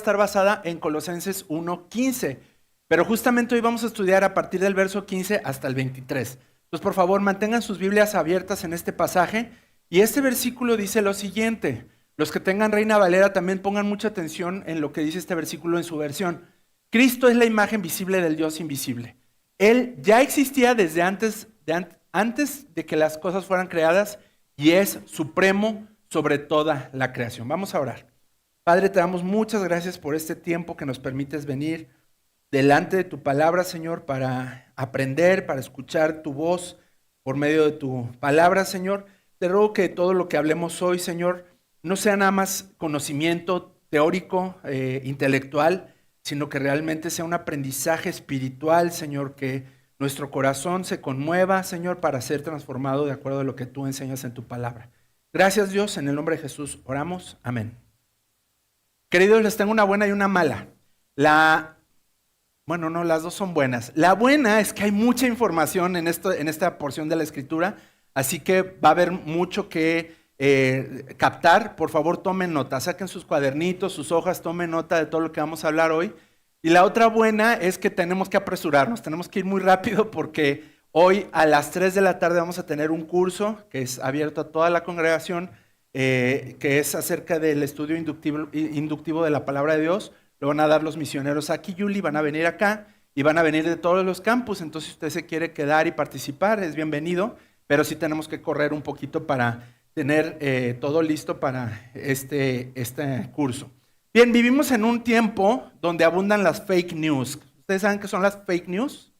estar basada en Colosenses 1:15, pero justamente hoy vamos a estudiar a partir del verso 15 hasta el 23. Entonces, por favor, mantengan sus Biblias abiertas en este pasaje, y este versículo dice lo siguiente. Los que tengan Reina Valera también pongan mucha atención en lo que dice este versículo en su versión. Cristo es la imagen visible del Dios invisible. Él ya existía desde antes de que las cosas fueran creadas y es supremo sobre toda la creación. Vamos a orar. Padre, te damos muchas gracias por este tiempo que nos permites venir delante de tu palabra, Señor, para aprender, para escuchar tu voz por medio de tu palabra, Señor. Te ruego que todo lo que hablemos hoy, Señor, no sea nada más conocimiento teórico, intelectual, sino que realmente sea un aprendizaje espiritual, Señor, que nuestro corazón se conmueva, Señor, para ser transformado de acuerdo a lo que tú enseñas en tu palabra. Gracias, Dios, en el nombre de Jesús oramos. Amén. Queridos, les tengo una buena y una mala. Bueno, no, las dos son buenas. La buena es que hay mucha información en esta porción de la Escritura, así que va a haber mucho que captar. Por favor, tomen nota, saquen sus cuadernitos, sus hojas, tomen nota de todo lo que vamos a hablar hoy. Y la otra buena es que tenemos que apresurarnos, tenemos que ir muy rápido porque hoy a las 3 de la tarde vamos a tener un curso que es abierto a toda la congregación, que es acerca del estudio inductivo de la palabra de Dios. Lo van a dar los misioneros aquí, Yuli, van a venir acá y van a venir de todos los campus. Entonces, si usted se quiere quedar y participar, es bienvenido, pero sí tenemos que correr un poquito para tener todo listo para este curso. Bien, vivimos en un tiempo donde abundan las fake news. ¿Ustedes saben qué son las fake news?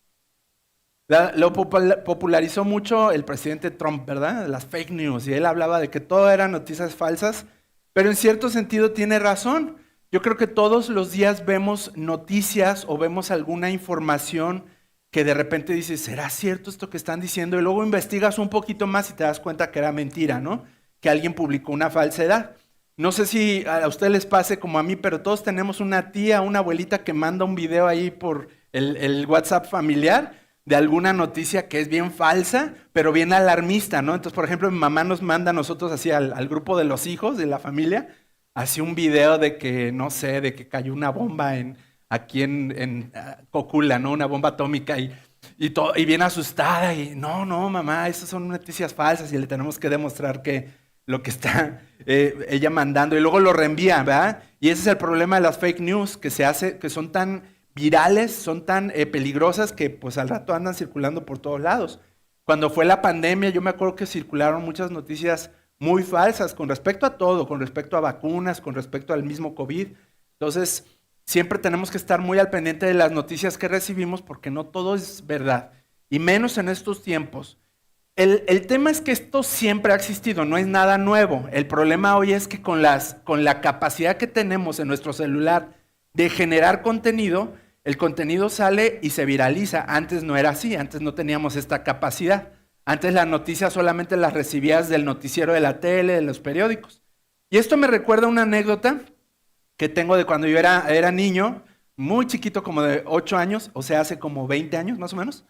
Lo popularizó mucho el presidente Trump, ¿verdad? Las fake news, y él hablaba de que todo eran noticias falsas, pero en cierto sentido tiene razón. Yo creo que todos los días vemos noticias o vemos alguna información que de repente dices, ¿será cierto esto que están diciendo? Y luego investigas un poquito más y te das cuenta que era mentira, ¿no? Que alguien publicó una falsedad. No sé si a ustedes les pase como a mí, pero todos tenemos una tía, una abuelita que manda un video ahí por el WhatsApp familiar de alguna noticia que es bien falsa, pero bien alarmista, ¿no? Entonces, por ejemplo, mi mamá nos manda a nosotros así al grupo de los hijos de la familia, así un video de que, no sé, de que cayó una bomba aquí en Cocula, ¿no? Una bomba atómica y bien asustada y no, mamá, esas son noticias falsas y le tenemos que demostrar que lo que está ella mandando y luego lo reenvía, ¿verdad? Y ese es el problema de las fake news, que son tan virales, son tan peligrosas que pues al rato andan circulando por todos lados. Cuando fue la pandemia, yo me acuerdo que circularon muchas noticias muy falsas con respecto a todo, con respecto a vacunas, con respecto al mismo COVID. Entonces, siempre tenemos que estar muy al pendiente de las noticias que recibimos porque no todo es verdad, y menos en estos tiempos. El tema es que esto siempre ha existido, no es nada nuevo. El problema hoy es que con la capacidad que tenemos en nuestro celular de generar contenido, el contenido sale y se viraliza. Antes no era así, antes no teníamos esta capacidad. Antes las noticias solamente las recibías del noticiero de la tele, de los periódicos. Y esto me recuerda una anécdota que tengo de cuando yo era niño, muy chiquito, como de 8 años, o sea, hace como 20 años más o menos.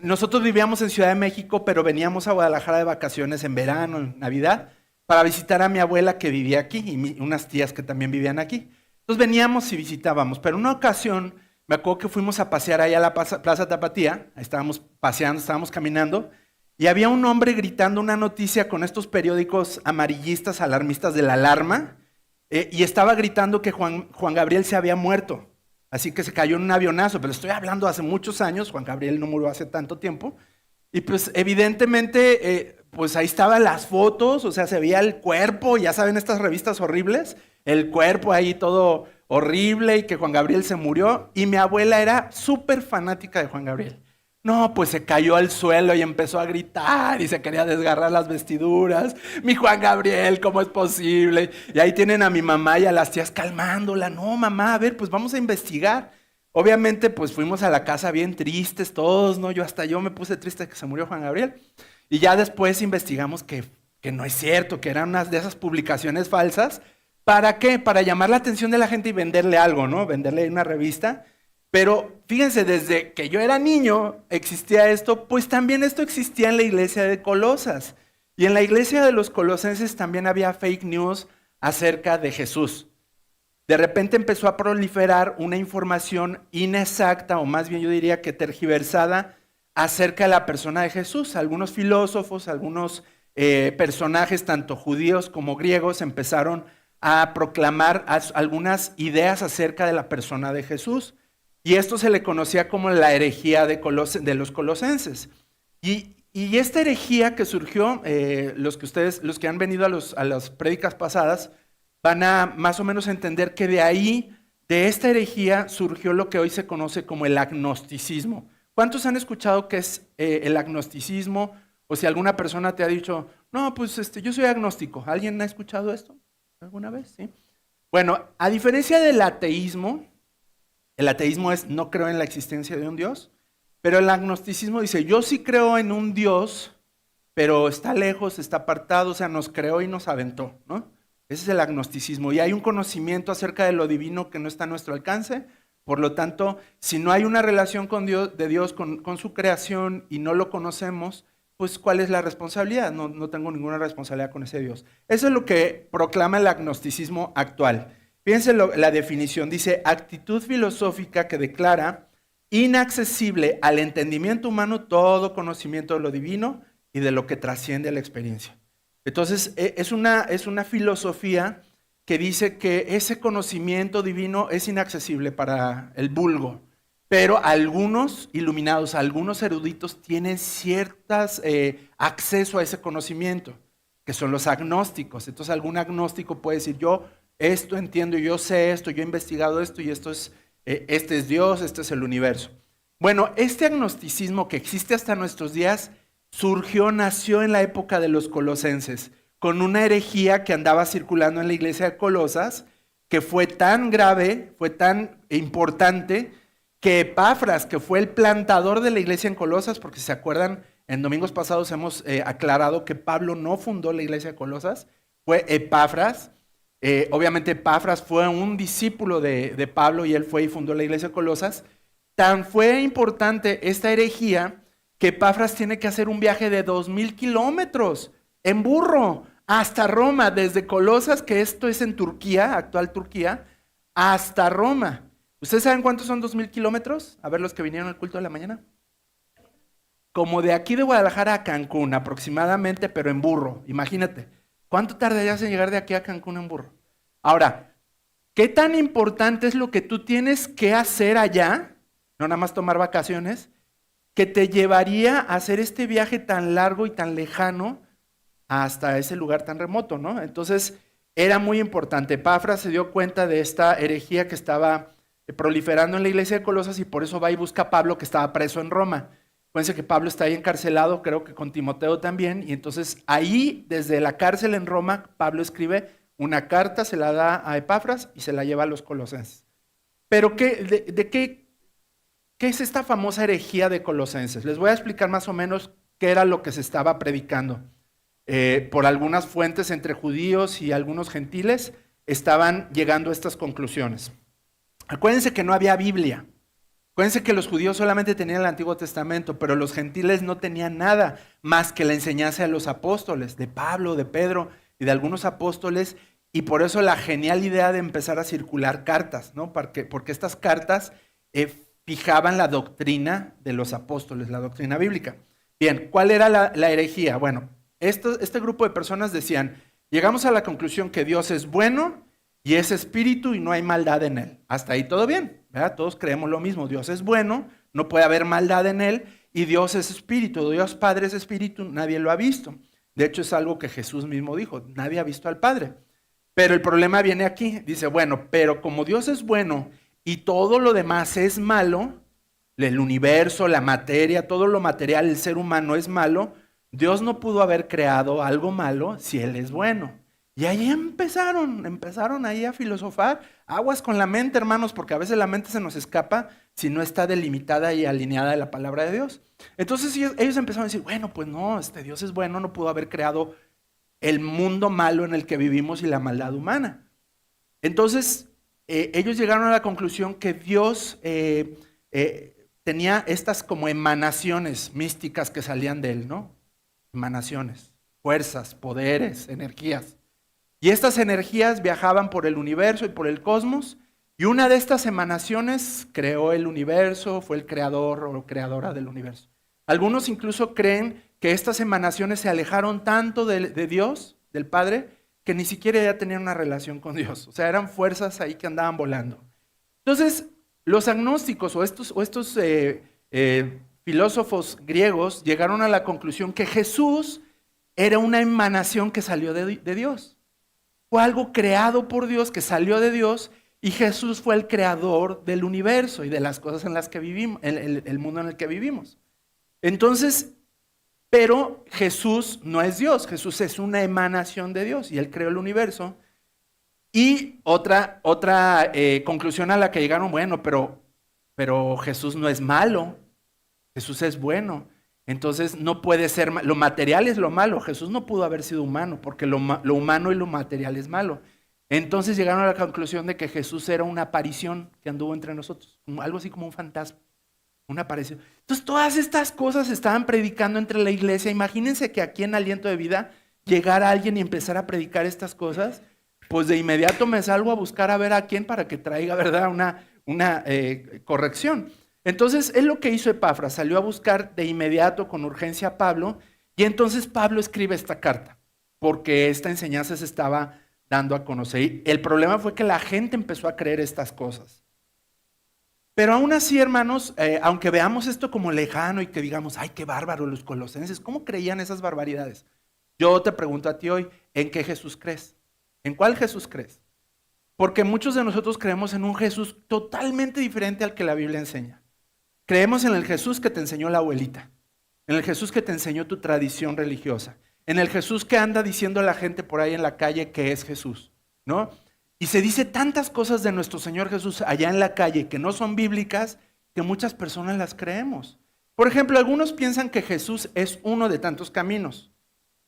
Nosotros vivíamos en Ciudad de México, pero veníamos a Guadalajara de vacaciones en verano, en Navidad, para visitar a mi abuela que vivía aquí y unas tías que también vivían aquí. Entonces veníamos y visitábamos, pero en una ocasión me acuerdo que fuimos a pasear ahí a la Plaza Tapatía, estábamos paseando, estábamos caminando, y había un hombre gritando una noticia con estos periódicos amarillistas, alarmistas de la alarma, y estaba gritando que Juan Gabriel se había muerto. Así que se cayó en un avionazo, pero estoy hablando hace muchos años, Juan Gabriel no murió hace tanto tiempo, y pues evidentemente, pues ahí estaban las fotos, o sea, se veía el cuerpo, ya saben estas revistas horribles, el cuerpo ahí todo horrible y que Juan Gabriel se murió, y mi abuela era súper fanática de Juan Gabriel. No, pues se cayó al suelo y empezó a gritar y se quería desgarrar las vestiduras. Mi Juan Gabriel, ¿cómo es posible? Y ahí tienen a mi mamá y a las tías calmándola. No, mamá, a ver, pues vamos a investigar. Obviamente, pues fuimos a la casa bien tristes todos, ¿no? Yo me puse triste que se murió Juan Gabriel. Y ya después investigamos que no es cierto, que eran unas de esas publicaciones falsas. ¿Para qué? Para llamar la atención de la gente y venderle algo, ¿no? Venderle una revista. Pero fíjense, desde que yo era niño existía esto, pues también esto existía en la iglesia de Colosas. Y en la iglesia de los colosenses también había fake news acerca de Jesús. de repente empezó a proliferar una información inexacta, o más bien yo diría que tergiversada, acerca de la persona de Jesús. Algunos filósofos, algunos personajes, tanto judíos como griegos, empezaron a proclamar algunas ideas acerca de la persona de Jesús. Y esto se le conocía como la herejía de los colosenses. Y esta herejía que surgió, los que han venido a las prédicas pasadas, van a más o menos entender que de ahí, de esta herejía, surgió lo que hoy se conoce como el agnosticismo. ¿Cuántos han escuchado qué es el agnosticismo? O si alguna persona te ha dicho, no, pues yo soy agnóstico. ¿Alguien ha escuchado esto alguna vez? ¿Sí? Bueno, a diferencia del ateísmo, el ateísmo es no creo en la existencia de un Dios, pero el agnosticismo dice, yo sí creo en un Dios, pero está lejos, está apartado, o sea, nos creó y nos aventó, ¿no? Ese es el agnosticismo. Y hay un conocimiento acerca de lo divino que no está a nuestro alcance. Por lo tanto, si no hay una relación con Dios, de Dios con su creación y no lo conocemos, pues ¿cuál es la responsabilidad? No tengo ninguna responsabilidad con ese Dios. Eso es lo que proclama el agnosticismo actual. Fíjense la definición. Dice, actitud filosófica que declara inaccesible al entendimiento humano todo conocimiento de lo divino y de lo que trasciende a la experiencia. Entonces, es una filosofía que dice que ese conocimiento divino es inaccesible para el vulgo, pero algunos iluminados, algunos eruditos tienen ciertas acceso a ese conocimiento, que son los agnósticos. Entonces, algún agnóstico puede decir, yo esto entiendo, yo sé esto, yo he investigado esto y este es Dios, este es el universo. Bueno, este agnosticismo que existe hasta nuestros días nació en la época de los colosenses, con una herejía que andaba circulando en la iglesia de Colosas, que fue tan grave, fue tan importante, que Epafras, que fue el plantador de la iglesia en Colosas, porque si se acuerdan, en domingos pasados hemos aclarado que Pablo no fundó la iglesia de Colosas, fue Epafras. Obviamente Epafras fue un discípulo de Pablo y él fue y fundó la iglesia de Colosas. Tan fue importante esta herejía que Epafras tiene que hacer un viaje de 2000 kilómetros en burro hasta Roma, desde Colosas, que esto es en Turquía, actual Turquía, hasta Roma. ¿Ustedes saben cuántos son 2000 kilómetros? A ver los que vinieron al culto de la mañana. Como de aquí de Guadalajara a Cancún aproximadamente, pero en burro, imagínate. ¿Cuánto tardarías en llegar de aquí a Cancún en burro? Ahora, ¿qué tan importante es lo que tú tienes que hacer allá? No nada más tomar vacaciones, que te llevaría a hacer este viaje tan largo y tan lejano hasta ese lugar tan remoto, ¿no? Entonces, era muy importante. Epafras se dio cuenta de esta herejía que estaba proliferando en la iglesia de Colosas y por eso va y busca a Pablo, que estaba preso en Roma. Fíjense que Pablo está ahí encarcelado, creo que con Timoteo también, y entonces ahí, desde la cárcel en Roma, Pablo escribe una carta, se la da a Epafras y se la lleva a los colosenses. Pero ¿qué es esta famosa herejía de Colosenses? Les voy a explicar más o menos qué era lo que se estaba predicando. Por algunas fuentes entre judíos y algunos gentiles estaban llegando a estas conclusiones. Acuérdense que no había Biblia. Acuérdense que los judíos solamente tenían el Antiguo Testamento, pero los gentiles no tenían nada más que la enseñanza de los apóstoles, de Pablo, de Pedro y de algunos apóstoles, y por eso la genial idea de empezar a circular cartas, ¿no? Porque estas cartas fijaban la doctrina de los apóstoles, la doctrina bíblica. Bien, ¿cuál era la herejía? Bueno, este grupo de personas decían, llegamos a la conclusión que Dios es bueno y es espíritu y no hay maldad en él. Hasta ahí todo bien, ¿verdad? Todos creemos lo mismo, Dios es bueno, no puede haber maldad en él y Dios es espíritu, Dios Padre es espíritu, nadie lo ha visto. De hecho es algo que Jesús mismo dijo, nadie ha visto al Padre. Pero el problema viene aquí, dice, bueno, pero como Dios es bueno y todo lo demás es malo, el universo, la materia, todo lo material, el ser humano es malo, Dios no pudo haber creado algo malo si Él es bueno. Y ahí empezaron ahí a filosofar. Aguas con la mente, hermanos, porque a veces la mente se nos escapa si no está delimitada y alineada de la palabra de Dios. Entonces ellos empezaron a decir, bueno, pues no, Dios es bueno, no pudo haber creado el mundo malo en el que vivimos y la maldad humana. Entonces, ellos llegaron a la conclusión que Dios tenía estas como emanaciones místicas que salían de Él, ¿no? Emanaciones, fuerzas, poderes, energías. Y estas energías viajaban por el universo y por el cosmos, y una de estas emanaciones creó el universo, fue el creador o creadora del universo. Algunos incluso creen que estas emanaciones se alejaron tanto de Dios, del Padre, que ni siquiera ya tenían una relación con Dios. O sea, eran fuerzas ahí que andaban volando. Entonces, los agnósticos o estos filósofos griegos llegaron a la conclusión que Jesús era una emanación que salió de Dios. Fue algo creado por Dios, que salió de Dios, y Jesús fue el creador del universo y de las cosas en las que vivimos, el mundo en el que vivimos. Entonces, pero Jesús no es Dios, Jesús es una emanación de Dios y Él creó el universo. Y otra conclusión a la que llegaron, bueno, pero Jesús no es malo, Jesús es bueno. Entonces no puede ser, lo material es lo malo, Jesús no pudo haber sido humano, porque lo humano y lo material es malo. Entonces llegaron a la conclusión de que Jesús era una aparición que anduvo entre nosotros, algo así como un fantasma, una aparición. Entonces todas estas cosas se estaban predicando entre la iglesia. Imagínense que aquí en Aliento de Vida llegara alguien y empezara a predicar estas cosas, pues de inmediato me salgo a buscar a ver a quién para que traiga, ¿verdad?, una corrección. Entonces, es lo que hizo Epafras, salió a buscar de inmediato con urgencia a Pablo, y entonces Pablo escribe esta carta, porque esta enseñanza se estaba dando a conocer. Y el problema fue que la gente empezó a creer estas cosas. Pero aún así, hermanos, aunque veamos esto como lejano y que digamos, ay, qué bárbaro los colosenses, ¿cómo creían esas barbaridades? Yo te pregunto a ti hoy, ¿en qué Jesús crees? ¿En cuál Jesús crees? Porque muchos de nosotros creemos en un Jesús totalmente diferente al que la Biblia enseña. Creemos en el Jesús que te enseñó la abuelita, en el Jesús que te enseñó tu tradición religiosa, en el Jesús que anda diciendo a la gente por ahí en la calle que es Jesús, ¿no? Y se dice tantas cosas de nuestro Señor Jesús allá en la calle que no son bíblicas, que muchas personas las creemos. Por ejemplo, algunos piensan que Jesús es uno de tantos caminos.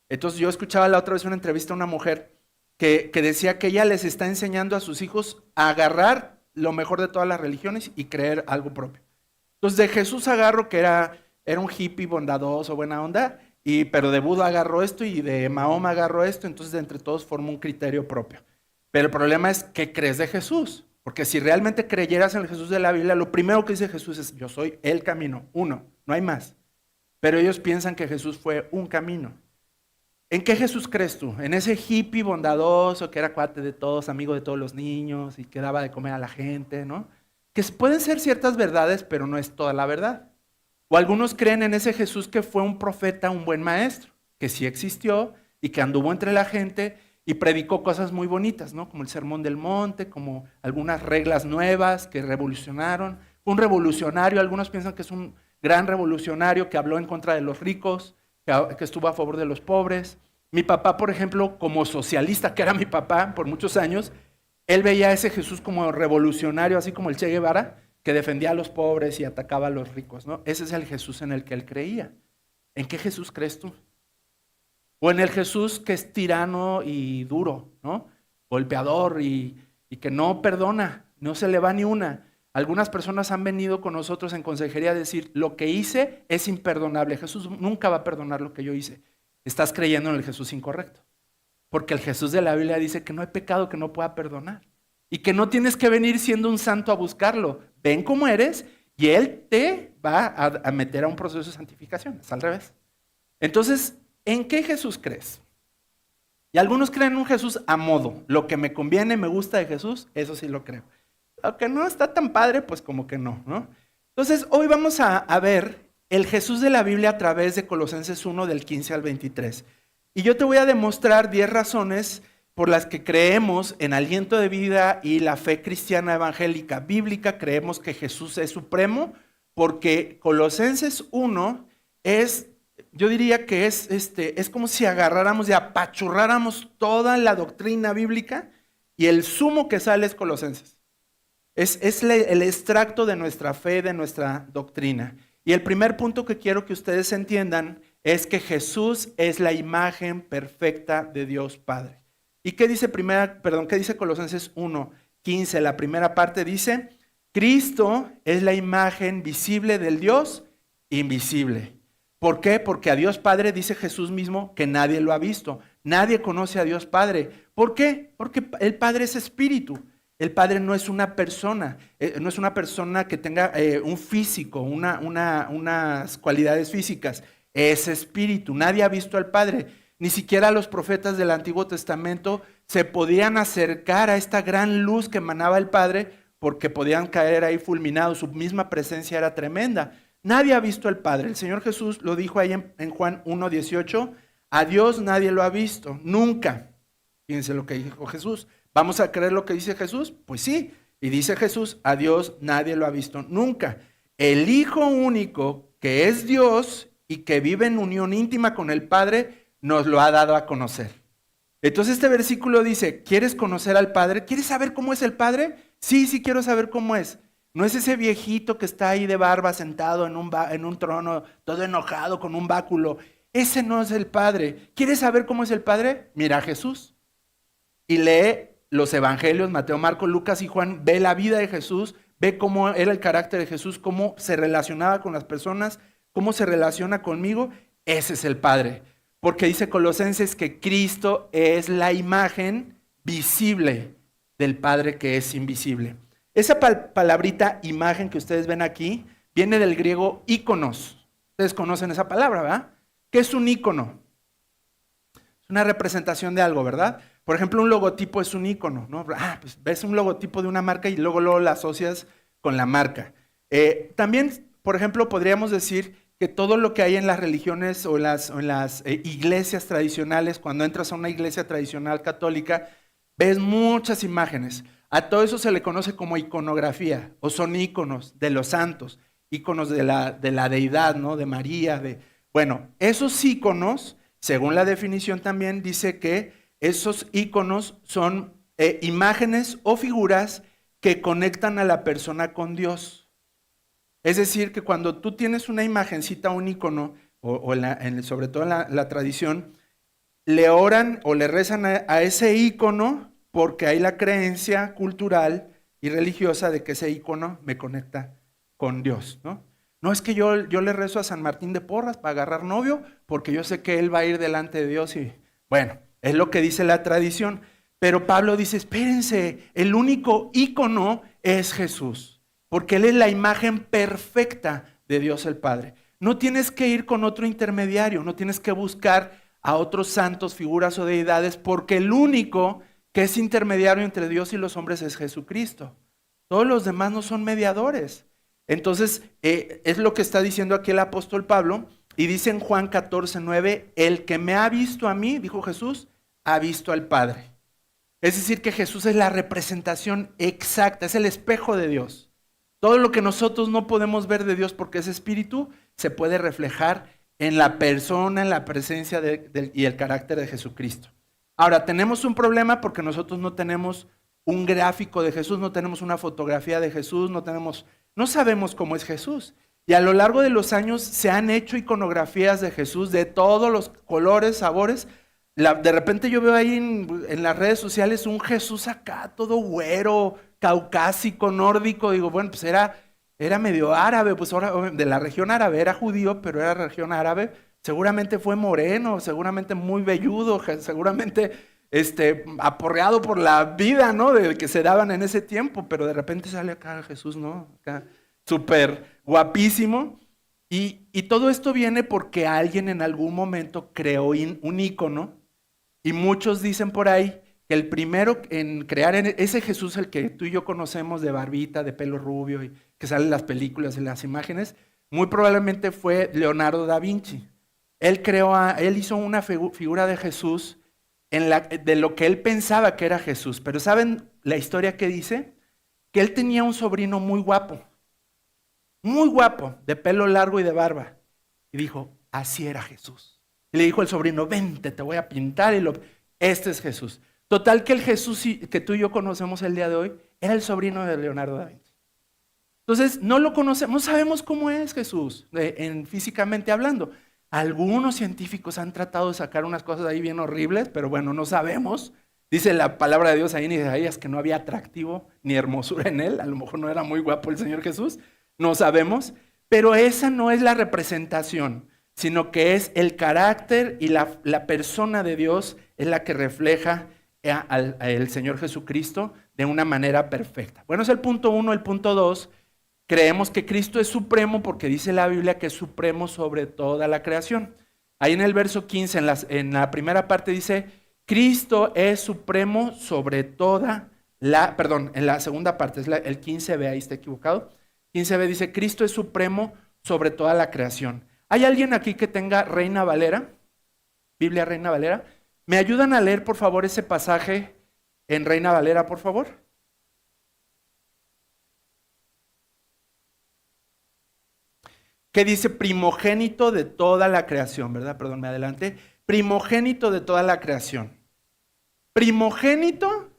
Entonces yo escuchaba la otra vez una entrevista a una mujer que decía que ella les está enseñando a sus hijos a agarrar lo mejor de todas las religiones y creer algo propio. Entonces de Jesús agarro que era un hippie bondadoso, buena onda, pero de Buda agarró esto y de Mahoma agarró esto, entonces de entre todos forma un criterio propio. Pero el problema es, ¿qué crees de Jesús? Porque si realmente creyeras en el Jesús de la Biblia, lo primero que dice Jesús es, yo soy el camino, uno, no hay más. Pero ellos piensan que Jesús fue un camino. ¿En qué Jesús crees tú? ¿En ese hippie bondadoso que era cuate de todos, amigo de todos los niños y que daba de comer a la gente, ¿no? Que pueden ser ciertas verdades, pero no es toda la verdad. O algunos creen en ese Jesús que fue un profeta, un buen maestro, que sí existió y que anduvo entre la gente y predicó cosas muy bonitas, ¿no? Como el Sermón del Monte, como algunas reglas nuevas que revolucionaron. Fue un revolucionario, algunos piensan que es un gran revolucionario que habló en contra de los ricos, que estuvo a favor de los pobres. Mi papá, por ejemplo, como socialista, que era mi papá por muchos años, él veía a ese Jesús como revolucionario, así como el Che Guevara, que defendía a los pobres y atacaba a los ricos, ¿no? Ese es el Jesús en el que él creía. ¿En qué Jesús crees tú? O en el Jesús que es tirano y duro, ¿no? Golpeador y que no perdona, no se le va ni una. Algunas personas han venido con nosotros en consejería a decir, lo que hice es imperdonable. Jesús nunca va a perdonar lo que yo hice. Estás creyendo en el Jesús incorrecto. Porque el Jesús de la Biblia dice que no hay pecado que no pueda perdonar. Y que no tienes que venir siendo un santo a buscarlo. Ven como eres y Él te va a meter a un proceso de santificación. Es al revés. Entonces, ¿en qué Jesús crees? Y algunos creen en un Jesús a modo. Lo que me conviene, me gusta de Jesús, eso sí lo creo. Lo que no está tan padre, pues como que no, ¿no? Entonces, hoy vamos a ver el Jesús de la Biblia a través de Colosenses 1, del 15 al 23. Y yo te voy a demostrar 10 razones por las que creemos en Aliento de Vida y la fe cristiana evangélica bíblica. Creemos que Jesús es supremo, porque Colosenses 1 es, yo diría que es como si agarráramos y apachurráramos toda la doctrina bíblica y el sumo que sale es Colosenses. Es el extracto de nuestra fe, de nuestra doctrina. Y el primer punto que quiero que ustedes entiendan es que Jesús es la imagen perfecta de Dios Padre. ¿Y qué dice Colosenses 1:15? La primera parte dice, Cristo es la imagen visible del Dios invisible. ¿Por qué? Porque a Dios Padre dice Jesús mismo que nadie lo ha visto. Nadie conoce a Dios Padre. ¿Por qué? Porque el Padre es espíritu. El Padre no es una persona, no es una persona que tenga un físico, unas cualidades físicas. Es espíritu. Nadie ha visto al Padre. Ni siquiera los profetas del Antiguo Testamento se podían acercar a esta gran luz que emanaba el Padre porque podían caer ahí fulminados. Su misma presencia era tremenda. Nadie ha visto al Padre. El Señor Jesús lo dijo ahí en Juan 1:18. A Dios nadie lo ha visto, nunca. Fíjense lo que dijo Jesús. ¿Vamos a creer lo que dice Jesús? Pues sí. Y dice Jesús, a Dios nadie lo ha visto nunca. El Hijo único, que es Dios y que vive en unión íntima con el Padre, nos lo ha dado a conocer. Entonces este versículo dice, ¿quieres conocer al Padre? ¿Quieres saber cómo es el Padre? Sí, sí quiero saber cómo es. No es ese viejito que está ahí de barba sentado en un trono, todo enojado con un báculo. Ese no es el Padre. ¿Quieres saber cómo es el Padre? Mira a Jesús y lee los evangelios, Mateo, Marcos, Lucas y Juan. Ve la vida de Jesús, ve cómo era el carácter de Jesús, cómo se relacionaba con las personas, cómo se relaciona conmigo. Ese es el Padre. Porque dice Colosenses que Cristo es la imagen visible del Padre que es invisible. Esa palabrita imagen que ustedes ven aquí viene del griego íconos. Ustedes conocen esa palabra, ¿verdad? ¿Qué es un ícono? Es una representación de algo, ¿verdad? Por ejemplo, un logotipo es un ícono, ¿no? Pues ves un logotipo de una marca y luego lo asocias con la marca. También, por ejemplo, podríamos decir que todo lo que hay en las religiones o en las iglesias tradicionales, cuando entras a una iglesia tradicional católica, ves muchas imágenes. A todo eso se le conoce como iconografía, o son íconos de los santos, íconos de la deidad, ¿no? De María, Bueno, esos íconos, según la definición también, dice que esos íconos son imágenes o figuras que conectan a la persona con Dios. Es decir, que cuando tú tienes una imagencita, un ícono, sobre todo en la tradición, le oran o le rezan a ese ícono porque hay la creencia cultural y religiosa de que ese ícono me conecta con Dios, ¿no? No es que yo le rezo a San Martín de Porras para agarrar novio, porque yo sé que él va a ir delante de Dios y, bueno, es lo que dice la tradición. Pero Pablo dice, espérense, el único ícono es Jesús, porque Él es la imagen perfecta de Dios el Padre. No tienes que ir con otro intermediario, no tienes que buscar a otros santos, figuras o deidades, porque el único que es intermediario entre Dios y los hombres es Jesucristo. Todos los demás no son mediadores. Entonces, es lo que está diciendo aquí el apóstol Pablo, y dice en Juan 14:9, el que me ha visto a mí, dijo Jesús, ha visto al Padre. Es decir, que Jesús es la representación exacta, es el espejo de Dios. Todo lo que nosotros no podemos ver de Dios porque es espíritu, se puede reflejar en la persona, en la presencia y el carácter de Jesucristo. Ahora, tenemos un problema porque nosotros no tenemos un gráfico de Jesús, no tenemos una fotografía de Jesús, no sabemos cómo es Jesús. Y a lo largo de los años se han hecho iconografías de Jesús de todos los colores, sabores. De repente yo veo ahí en las redes sociales un Jesús acá, todo güero, caucásico, nórdico. Digo, bueno, pues era medio árabe, pues ahora de la región árabe, era judío, pero era región árabe. Seguramente fue moreno, seguramente muy velludo, seguramente aporreado por la vida, ¿no? De que se daban en ese tiempo, pero de repente sale acá Jesús, ¿no? Acá súper guapísimo. Y todo esto viene porque alguien en algún momento creó un ícono, y muchos dicen por ahí que el primero en crear ese Jesús, el que tú y yo conocemos de barbita, de pelo rubio, y que sale en las películas, en las imágenes, muy probablemente fue Leonardo da Vinci. Él hizo una figura de Jesús de lo que él pensaba que era Jesús. Pero ¿saben la historia que dice? Que él tenía un sobrino muy guapo, de pelo largo y de barba. Y dijo, así era Jesús. Y le dijo al sobrino, vente, te voy a pintar. Este es Jesús. Total que el Jesús que tú y yo conocemos el día de hoy era el sobrino de Leonardo da Vinci. Entonces no lo conocemos, no sabemos cómo es Jesús, físicamente hablando. Algunos científicos han tratado de sacar unas cosas ahí bien horribles, pero bueno, no sabemos. Dice la palabra de Dios ahí en Isaías que no había atractivo ni hermosura en él. A lo mejor no era muy guapo el Señor Jesús, no sabemos. Pero esa no es la representación. sino que es el carácter y la persona de Dios es la que refleja al Señor Jesucristo de una manera perfecta. Bueno, es el punto 1. El punto 2, creemos que Cristo es supremo porque dice la Biblia que es supremo sobre toda la creación. Ahí en el verso 15, en la primera parte dice, Cristo es supremo sobre toda en la segunda parte, es el 15b, ahí está equivocado. 15b dice, Cristo es supremo sobre toda la creación. ¿Hay alguien aquí que tenga Reina Valera? Biblia Reina Valera. ¿Me ayudan a leer, por favor, ese pasaje en Reina Valera, por favor? Que dice primogénito de toda la creación, ¿verdad? Perdón, me adelanté. Primogénito de toda la creación. Primogénito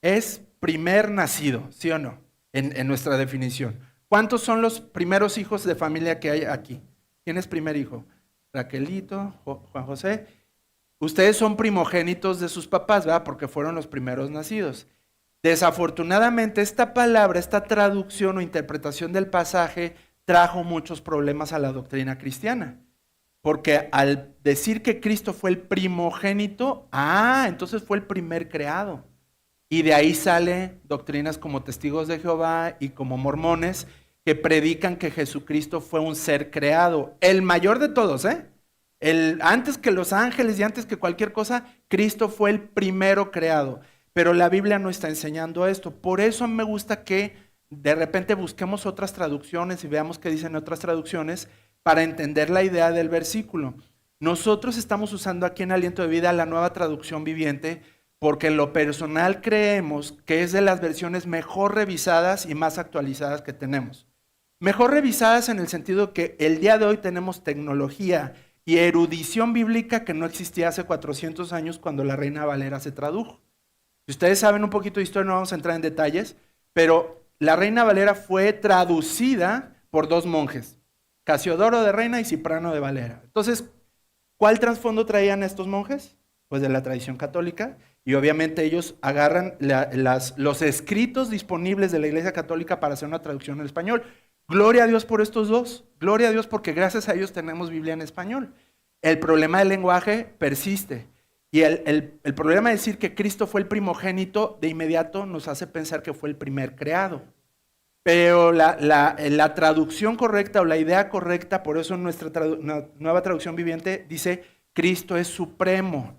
es primer nacido, ¿sí o no? En nuestra definición. ¿Cuántos son los primeros hijos de familia que hay aquí? ¿Quién es primer hijo? Raquelito, Juan José. Ustedes son primogénitos de sus papás, ¿verdad? Porque fueron los primeros nacidos. Desafortunadamente, esta palabra, esta traducción o interpretación del pasaje trajo muchos problemas a la doctrina cristiana. Porque al decir que Cristo fue el primogénito, entonces fue el primer creado. Y de ahí salen doctrinas como Testigos de Jehová y como mormones que predican que Jesucristo fue un ser creado, el mayor de todos, antes que los ángeles y antes que cualquier cosa, Cristo fue el primero creado. Pero la Biblia no está enseñando esto. Por eso me gusta que de repente busquemos otras traducciones y veamos qué dicen otras traducciones para entender la idea del versículo. Nosotros estamos usando aquí en Aliento de Vida la Nueva Traducción Viviente porque en lo personal creemos que es de las versiones mejor revisadas y más actualizadas que tenemos. Mejor revisadas en el sentido que el día de hoy tenemos tecnología y erudición bíblica que no existía hace 400 años cuando la Reina Valera se tradujo. Si ustedes saben un poquito de historia, no vamos a entrar en detalles, pero la Reina Valera fue traducida por dos monjes, Casiodoro de Reina y Ciprano de Valera. Entonces, ¿cuál trasfondo traían estos monjes? Pues de la tradición católica, y obviamente ellos agarran los escritos disponibles de la Iglesia Católica para hacer una traducción en español. Gloria a Dios por estos dos, gloria a Dios porque gracias a ellos tenemos Biblia en español. El problema del lenguaje persiste, y el problema de decir que Cristo fue el primogénito de inmediato nos hace pensar que fue el primer creado. Pero la traducción correcta o la idea correcta, por eso en nuestra Nueva Traducción Viviente dice Cristo es supremo,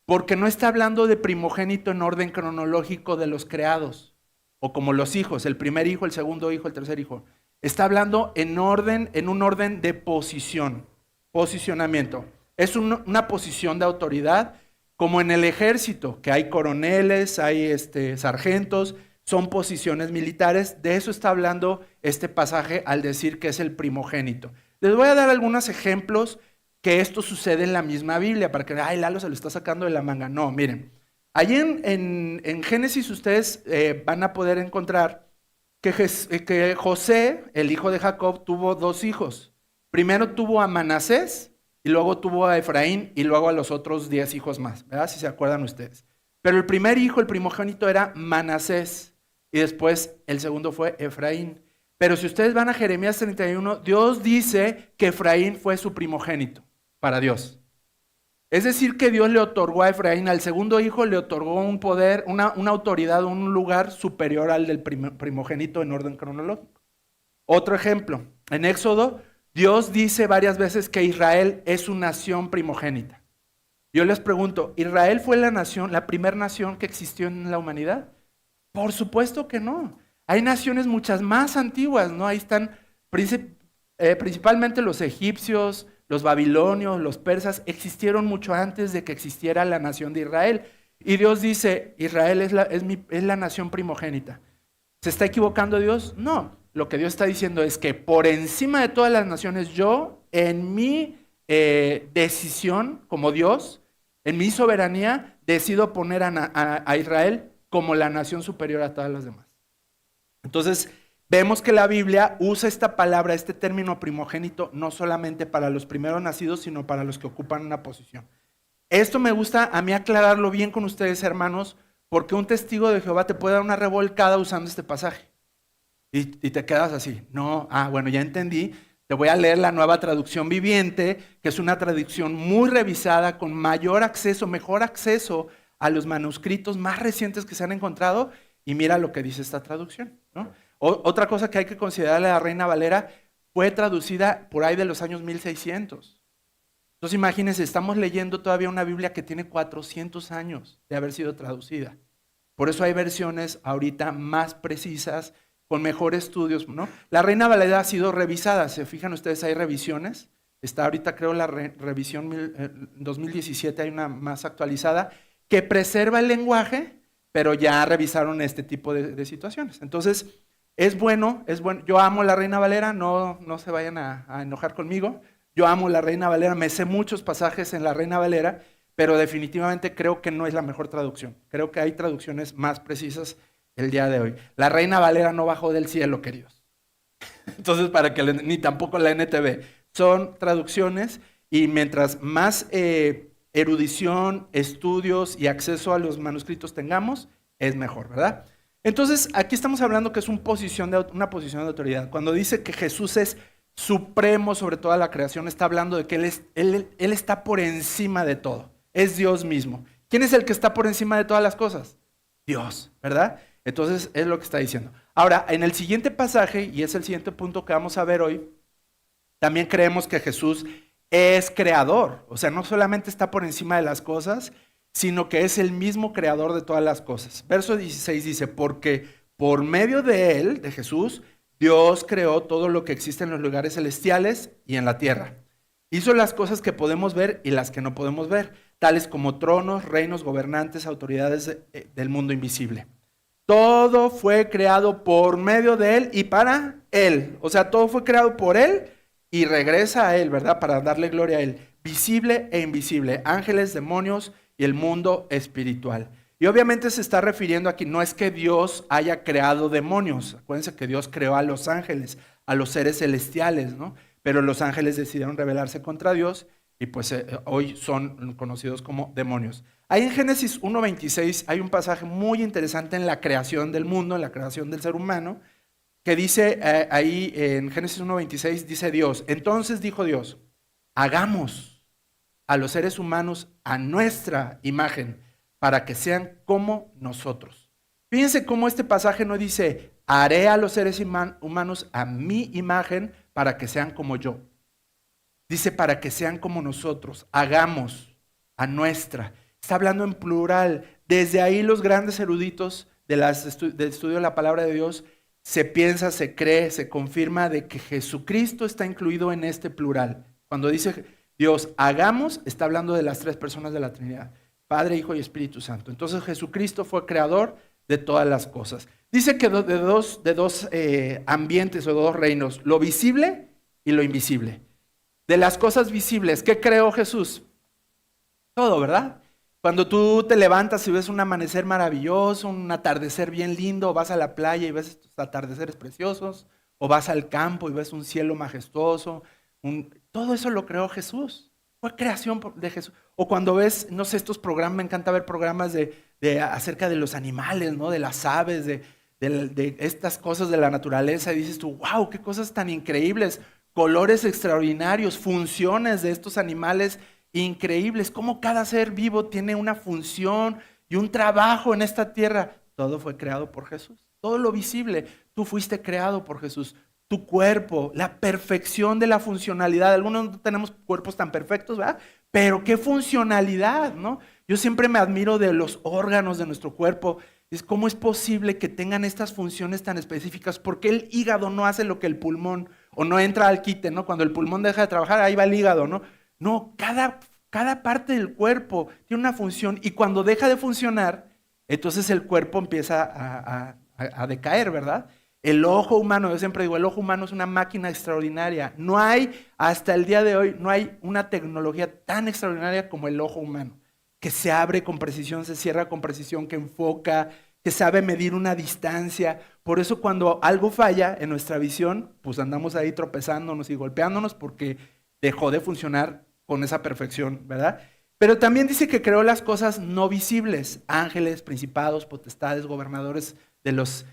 porque no está hablando de primogénito en orden cronológico de los creados, o como los hijos, el primer hijo, el segundo hijo, el tercer hijo. Está hablando en un orden de posicionamiento. Es una posición de autoridad, como en el ejército, que hay coroneles, hay sargentos, son posiciones militares. De eso está hablando este pasaje al decir que es el primogénito. Les voy a dar algunos ejemplos que esto sucede en la misma Biblia, para que, Lalo se lo está sacando de la manga. No, miren, allí en Génesis ustedes van a poder encontrar que José, el hijo de Jacob, tuvo dos hijos. Primero tuvo a Manasés, y luego tuvo a Efraín, y luego a los otros 10 hijos más, ¿verdad? Si se acuerdan ustedes. Pero el primer hijo, el primogénito, era Manasés, y después el segundo fue Efraín. Pero si ustedes van a Jeremías 31, Dios dice que Efraín fue su primogénito para Dios. Es decir, que Dios le otorgó a Efraín, al segundo hijo, le otorgó un poder, una autoridad, un lugar superior al del primogénito en orden cronológico. Otro ejemplo, en Éxodo, Dios dice varias veces que Israel es su nación primogénita. Yo les pregunto, ¿Israel fue la primera nación que existió en la humanidad? Por supuesto que no. Hay naciones muchas más antiguas, ¿no? Ahí están principalmente los egipcios, los babilonios, los persas, existieron mucho antes de que existiera la nación de Israel. Y Dios dice, Israel es la nación primogénita. ¿Se está equivocando Dios? No. Lo que Dios está diciendo es que por encima de todas las naciones, yo, en mi decisión como Dios, en mi soberanía, decido poner a Israel como la nación superior a todas las demás. Entonces, vemos que la Biblia usa esta palabra, este término primogénito, no solamente para los primeros nacidos, sino para los que ocupan una posición. Esto me gusta a mí aclararlo bien con ustedes, hermanos, porque un testigo de Jehová te puede dar una revolcada usando este pasaje. Y te quedas así, no, bueno, ya entendí, Te voy a leer la Nueva Traducción Viviente, que es una traducción muy revisada, con mayor acceso, mejor acceso a los manuscritos más recientes que se han encontrado, y mira lo que dice esta traducción, ¿no? Otra cosa que hay que considerar, la Reina Valera fue traducida por ahí de los años 1600. Entonces imagínense, estamos leyendo todavía una Biblia que tiene 400 años de haber sido traducida. Por eso hay versiones ahorita más precisas, con mejores estudios, ¿no? La Reina Valera ha sido revisada, se fijan ustedes, hay revisiones. Está ahorita creo la revisión 2017, hay una más actualizada, que preserva el lenguaje, pero ya revisaron este tipo de situaciones. Entonces, es bueno. Yo amo la Reina Valera, no se vayan a enojar conmigo. Yo amo la Reina Valera, me sé muchos pasajes en la Reina Valera, pero definitivamente creo que no es la mejor traducción. Creo que hay traducciones más precisas el día de hoy. La Reina Valera no bajó del cielo, queridos. Entonces, ni tampoco la NTV. Son traducciones, y mientras más erudición, estudios y acceso a los manuscritos tengamos, es mejor, ¿verdad? Entonces, aquí estamos hablando que es una posición de autoridad. Cuando dice que Jesús es supremo sobre toda la creación, está hablando de que Él está por encima de todo. Es Dios mismo. ¿Quién es el que está por encima de todas las cosas? Dios, ¿verdad? Entonces, es lo que está diciendo. Ahora, en el siguiente pasaje, y es el siguiente punto que vamos a ver hoy, también creemos que Jesús es creador. O sea, no solamente está por encima de las cosas, sino que es el mismo creador de todas las cosas. Verso 16 dice, porque por medio de Él, de Jesús, Dios creó todo lo que existe en los lugares celestiales y en la tierra. Hizo las cosas que podemos ver y las que no podemos ver, tales como tronos, reinos, gobernantes, autoridades del mundo invisible. Todo fue creado por medio de Él y para Él. O sea, todo fue creado por Él y regresa a Él, ¿verdad? Para darle gloria a Él. Visible e invisible, ángeles, demonios y el mundo espiritual. Y obviamente se está refiriendo aquí, no es que Dios haya creado demonios. Acuérdense que Dios creó a los ángeles, a los seres celestiales, ¿no? Pero los ángeles decidieron rebelarse contra Dios y pues hoy son conocidos como demonios. Ahí en Génesis 1:26 hay un pasaje muy interesante en la creación del mundo, en la creación del ser humano, que dice ahí en Génesis 1:26, dice Dios, entonces dijo Dios, hagamos a los seres humanos a nuestra imagen, para que sean como nosotros. Fíjense cómo este pasaje no dice, haré a los seres humanos a mi imagen para que sean como yo. Dice, para que sean como nosotros, hagamos a nuestra. Está hablando en plural. Desde ahí los grandes eruditos del estudio de la palabra de Dios, se piensa, se cree, se confirma de que Jesucristo está incluido en este plural. Cuando dice Dios, hagamos, está hablando de las tres personas de la Trinidad. Padre, Hijo y Espíritu Santo. Entonces Jesucristo fue creador de todas las cosas. Dice que de dos ambientes o dos reinos, lo visible y lo invisible. De las cosas visibles, ¿qué creó Jesús? Todo, ¿verdad? Cuando tú te levantas y ves un amanecer maravilloso, un atardecer bien lindo, vas a la playa y ves estos atardeceres preciosos, o vas al campo y ves un cielo majestuoso, todo eso lo creó Jesús. Fue creación de Jesús. O cuando ves, no sé, estos programas, me encanta ver programas acerca de los animales, ¿no? De las aves, de estas cosas de la naturaleza, y dices tú, wow, qué cosas tan increíbles, colores extraordinarios, funciones de estos animales increíbles, cómo cada ser vivo tiene una función y un trabajo en esta tierra. Todo fue creado por Jesús. Todo lo visible, tú fuiste creado por Jesús. Tu cuerpo, la perfección de la funcionalidad. Algunos no tenemos cuerpos tan perfectos, ¿verdad? Pero qué funcionalidad, ¿no? Yo siempre me admiro de los órganos de nuestro cuerpo. Es cómo es posible que tengan estas funciones tan específicas. ¿Por qué el hígado no hace lo que el pulmón? O no entra al quite, ¿no? Cuando el pulmón deja de trabajar, ahí va el hígado, ¿no? No, cada parte del cuerpo tiene una función, y cuando deja de funcionar, entonces el cuerpo empieza a decaer, ¿verdad? El ojo humano, yo siempre digo, el ojo humano es una máquina extraordinaria. No hay, hasta el día de hoy, no hay una tecnología tan extraordinaria como el ojo humano, que se abre con precisión, se cierra con precisión, que enfoca, que sabe medir una distancia. Por eso cuando algo falla en nuestra visión, pues andamos ahí tropezándonos y golpeándonos porque dejó de funcionar con esa perfección, ¿verdad? Pero también dice que creó las cosas no visibles, ángeles, principados, potestades, gobernadores de los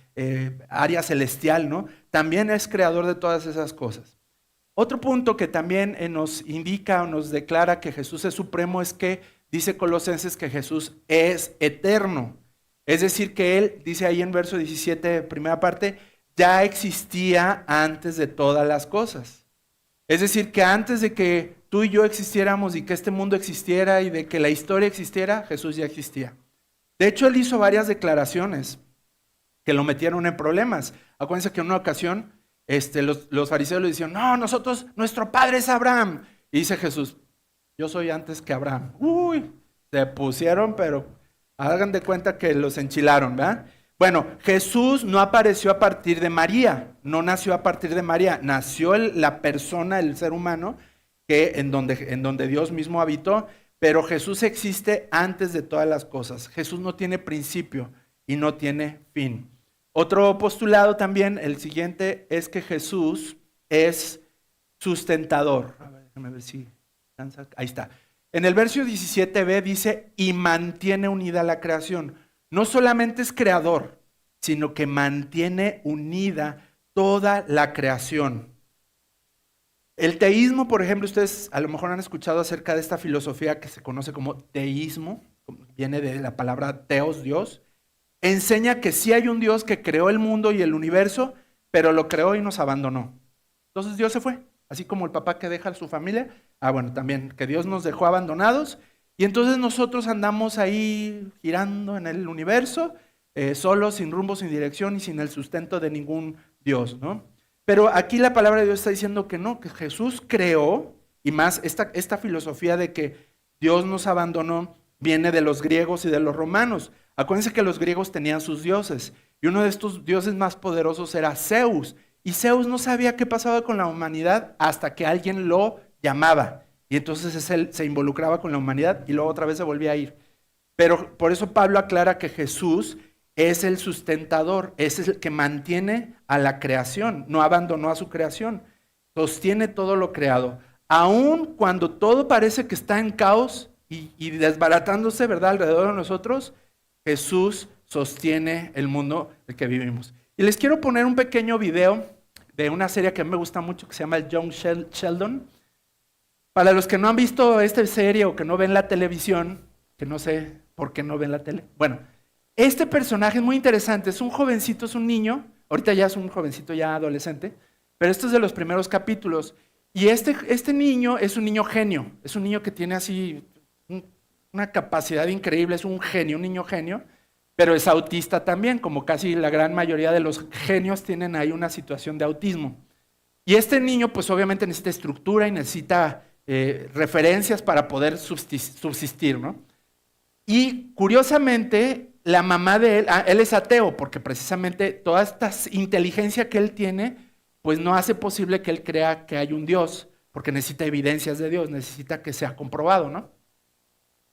área celestial, ¿no? También es creador de todas esas cosas. Otro punto que también nos indica o nos declara que Jesús es supremo es que dice Colosenses que Jesús es eterno. Es decir, que Él, dice ahí en verso 17, primera parte, ya existía antes de todas las cosas. Es decir, que antes de que tú y yo existiéramos y que este mundo existiera y de que la historia existiera, Jesús ya existía. De hecho, Él hizo varias declaraciones que lo metieron en problemas. Acuérdense que en una ocasión los fariseos le decían, no, nuestro padre es Abraham. Y dice Jesús, yo soy antes que Abraham. Uy, se pusieron, pero hagan de cuenta que los enchilaron, ¿verdad? Bueno, Jesús no apareció a partir de María, no nació a partir de María, nació la persona, el ser humano, en donde Dios mismo habitó, pero Jesús existe antes de todas las cosas. Jesús no tiene principio y no tiene fin. Otro postulado también, el siguiente, es que Jesús es sustentador. A ver, déjame ver si ahí está. En el verso 17b dice, y mantiene unida la creación. No solamente es creador, sino que mantiene unida toda la creación. El teísmo, por ejemplo, ustedes a lo mejor han escuchado acerca de esta filosofía que se conoce como teísmo, viene de la palabra teos, Dios, enseña que sí hay un Dios que creó el mundo y el universo, pero lo creó y nos abandonó. Entonces Dios se fue, así como el papá que deja a su familia, bueno, también que Dios nos dejó abandonados, y entonces nosotros andamos ahí girando en el universo, solos, sin rumbo, sin dirección y sin el sustento de ningún Dios, ¿no? Pero aquí la palabra de Dios está diciendo que no, que Jesús creó, y más esta filosofía de que Dios nos abandonó viene de los griegos y de los romanos. Acuérdense que los griegos tenían sus dioses, y uno de estos dioses más poderosos era Zeus, y Zeus no sabía qué pasaba con la humanidad hasta que alguien lo llamaba. Y entonces él se involucraba con la humanidad y luego otra vez se volvía a ir. Pero por eso Pablo aclara que Jesús es el sustentador, es el que mantiene a la creación, no abandonó a su creación, sostiene todo lo creado. Aun cuando todo parece que está en caos y desbaratándose, ¿verdad?, alrededor de nosotros, Jesús sostiene el mundo en el que vivimos. Y les quiero poner un pequeño video de una serie que a mí me gusta mucho que se llama el Young Sheldon. Para los que no han visto esta serie o que no ven la televisión, que no sé por qué no ven la tele. Bueno, este personaje es muy interesante, es un jovencito, es un niño, ahorita ya es un jovencito ya adolescente, pero esto es de los primeros capítulos. Y este niño es un niño genio, es un niño que tiene así una capacidad increíble, es un genio, un niño genio, pero es autista también, como casi la gran mayoría de los genios tienen ahí una situación de autismo. Y este niño pues obviamente necesita estructura y necesita referencias para poder subsistir, ¿no? Y curiosamente, la mamá de él es ateo, porque precisamente toda esta inteligencia que él tiene, pues no hace posible que él crea que hay un Dios, porque necesita evidencias de Dios, necesita que sea comprobado, ¿no?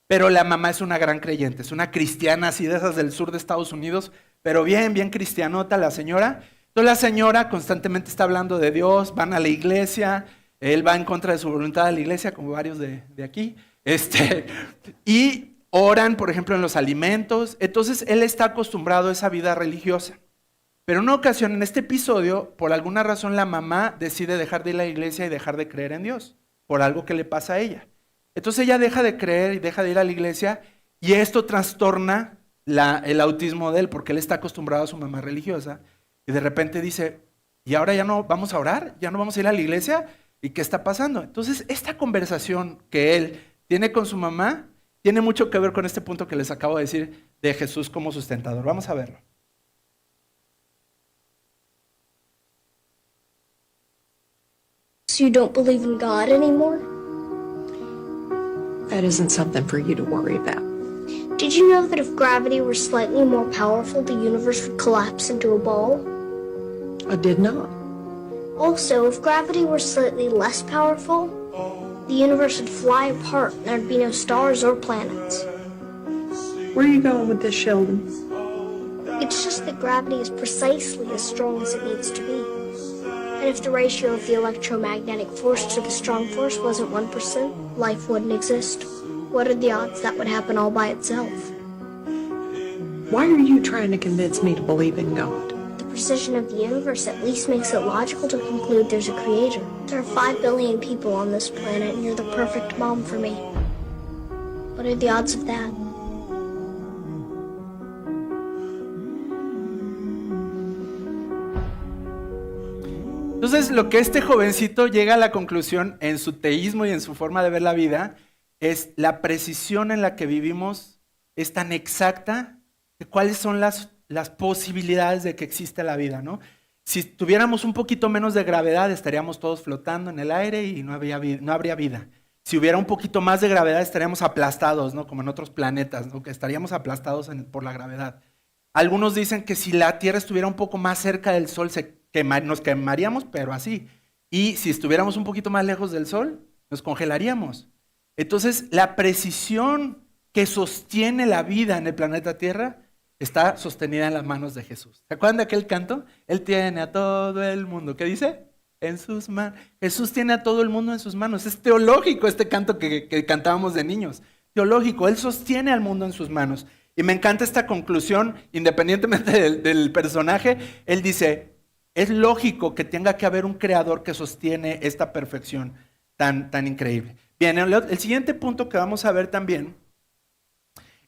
Pero la mamá es una gran creyente, es una cristiana así de esas del sur de Estados Unidos, pero bien, bien cristianota la señora. Entonces la señora constantemente está hablando de Dios, van a la iglesia, él va en contra de su voluntad a la iglesia, como varios de aquí, y oran, por ejemplo, en los alimentos. Entonces él está acostumbrado a esa vida religiosa. Pero en una ocasión, en este episodio, por alguna razón la mamá decide dejar de ir a la iglesia y dejar de creer en Dios, por algo que le pasa a ella. Entonces ella deja de creer y deja de ir a la iglesia, y esto trastorna el autismo de él, porque él está acostumbrado a su mamá religiosa, y de repente dice, ¿y ahora ya no vamos a orar? ¿Ya no vamos a ir a la iglesia? ¿Y qué está pasando? Entonces, esta conversación que él tiene con su mamá tiene mucho que ver con este punto que les acabo de decir de Jesús como sustentador. Vamos a verlo. So you don't believe in God anymore? That isn't something for you to worry about. Did you know that if gravity were slightly more powerful, the universe would collapse into a ball? I did not. Also, if gravity were slightly less powerful, the universe would fly apart and there'd be no stars or planets. Where are you going with this, Sheldon? It's just that gravity is precisely as strong as it needs to be. And if the ratio of the electromagnetic force to the strong force wasn't 1%, life wouldn't exist. What are the odds that would happen all by itself? Why are you trying to convince me to believe in God? The precision of the universe at least makes it logical to conclude there's a creator. There are 5 billion people on this planet, and you're the perfect mom for me. What are the odds of that? Entonces, lo que este jovencito llega a la conclusión en su teísmo y en su forma de ver la vida es la precisión en la que vivimos es tan exacta de cuáles son las posibilidades de que exista la vida, ¿no? Si tuviéramos un poquito menos de gravedad, estaríamos todos flotando en el aire y no habría vida. Si hubiera un poquito más de gravedad, estaríamos aplastados, ¿no? Como en otros planetas, ¿no? Que estaríamos aplastados por la gravedad. Algunos dicen que si la Tierra estuviera un poco más cerca del Sol, nos quemaríamos, pero así. Y si estuviéramos un poquito más lejos del Sol, nos congelaríamos. Entonces, la precisión que sostiene la vida en el planeta Tierra está sostenida en las manos de Jesús. ¿Se acuerdan de aquel canto? Él tiene a todo el mundo. ¿Qué dice? En sus manos. Jesús tiene a todo el mundo en sus manos. Es teológico este canto que cantábamos de niños. Teológico. Él sostiene al mundo en sus manos. Y me encanta esta conclusión, independientemente del personaje. Él dice, es lógico que tenga que haber un creador que sostiene esta perfección tan increíble. Bien, el siguiente punto que vamos a ver también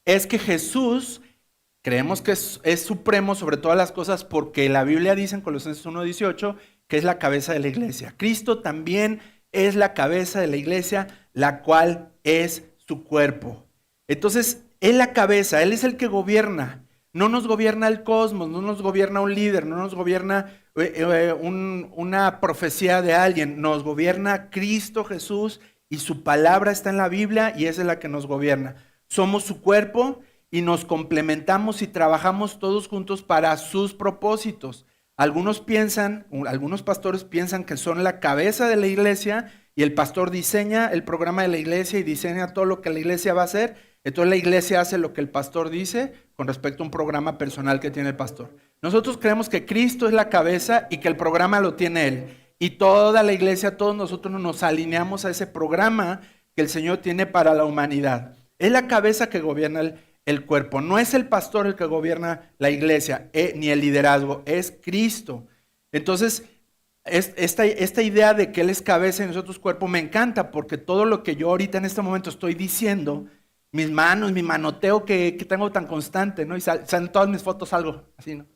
es que Jesús, creemos que es supremo sobre todas las cosas porque la Biblia dice en Colosenses 1:18 que es la cabeza de la iglesia. Cristo también es la cabeza de la iglesia, la cual es su cuerpo. Entonces, Él la cabeza, Él es el que gobierna. No nos gobierna el cosmos, no nos gobierna un líder, no nos gobierna una profecía de alguien, nos gobierna Cristo Jesús y su palabra está en la Biblia y esa es la que nos gobierna. Somos su cuerpo y nos complementamos y trabajamos todos juntos para sus propósitos. Algunos pastores piensan que son la cabeza de la iglesia y el pastor diseña el programa de la iglesia y diseña todo lo que la iglesia va a hacer. Entonces la iglesia hace lo que el pastor dice con respecto a un programa personal que tiene el pastor. Nosotros creemos que Cristo es la cabeza y que el programa lo tiene Él. Y toda la iglesia, todos nosotros nos alineamos a ese programa que el Señor tiene para la humanidad. Es la cabeza que gobierna el cuerpo. No es el pastor el que gobierna la iglesia, ni el liderazgo, es Cristo. Entonces, esta idea de que Él es cabeza y nosotros cuerpo me encanta porque todo lo que yo ahorita en este momento estoy diciendo, mis manos, mi manoteo que tengo tan constante, ¿no? Y salen todas mis fotos algo así, ¿no?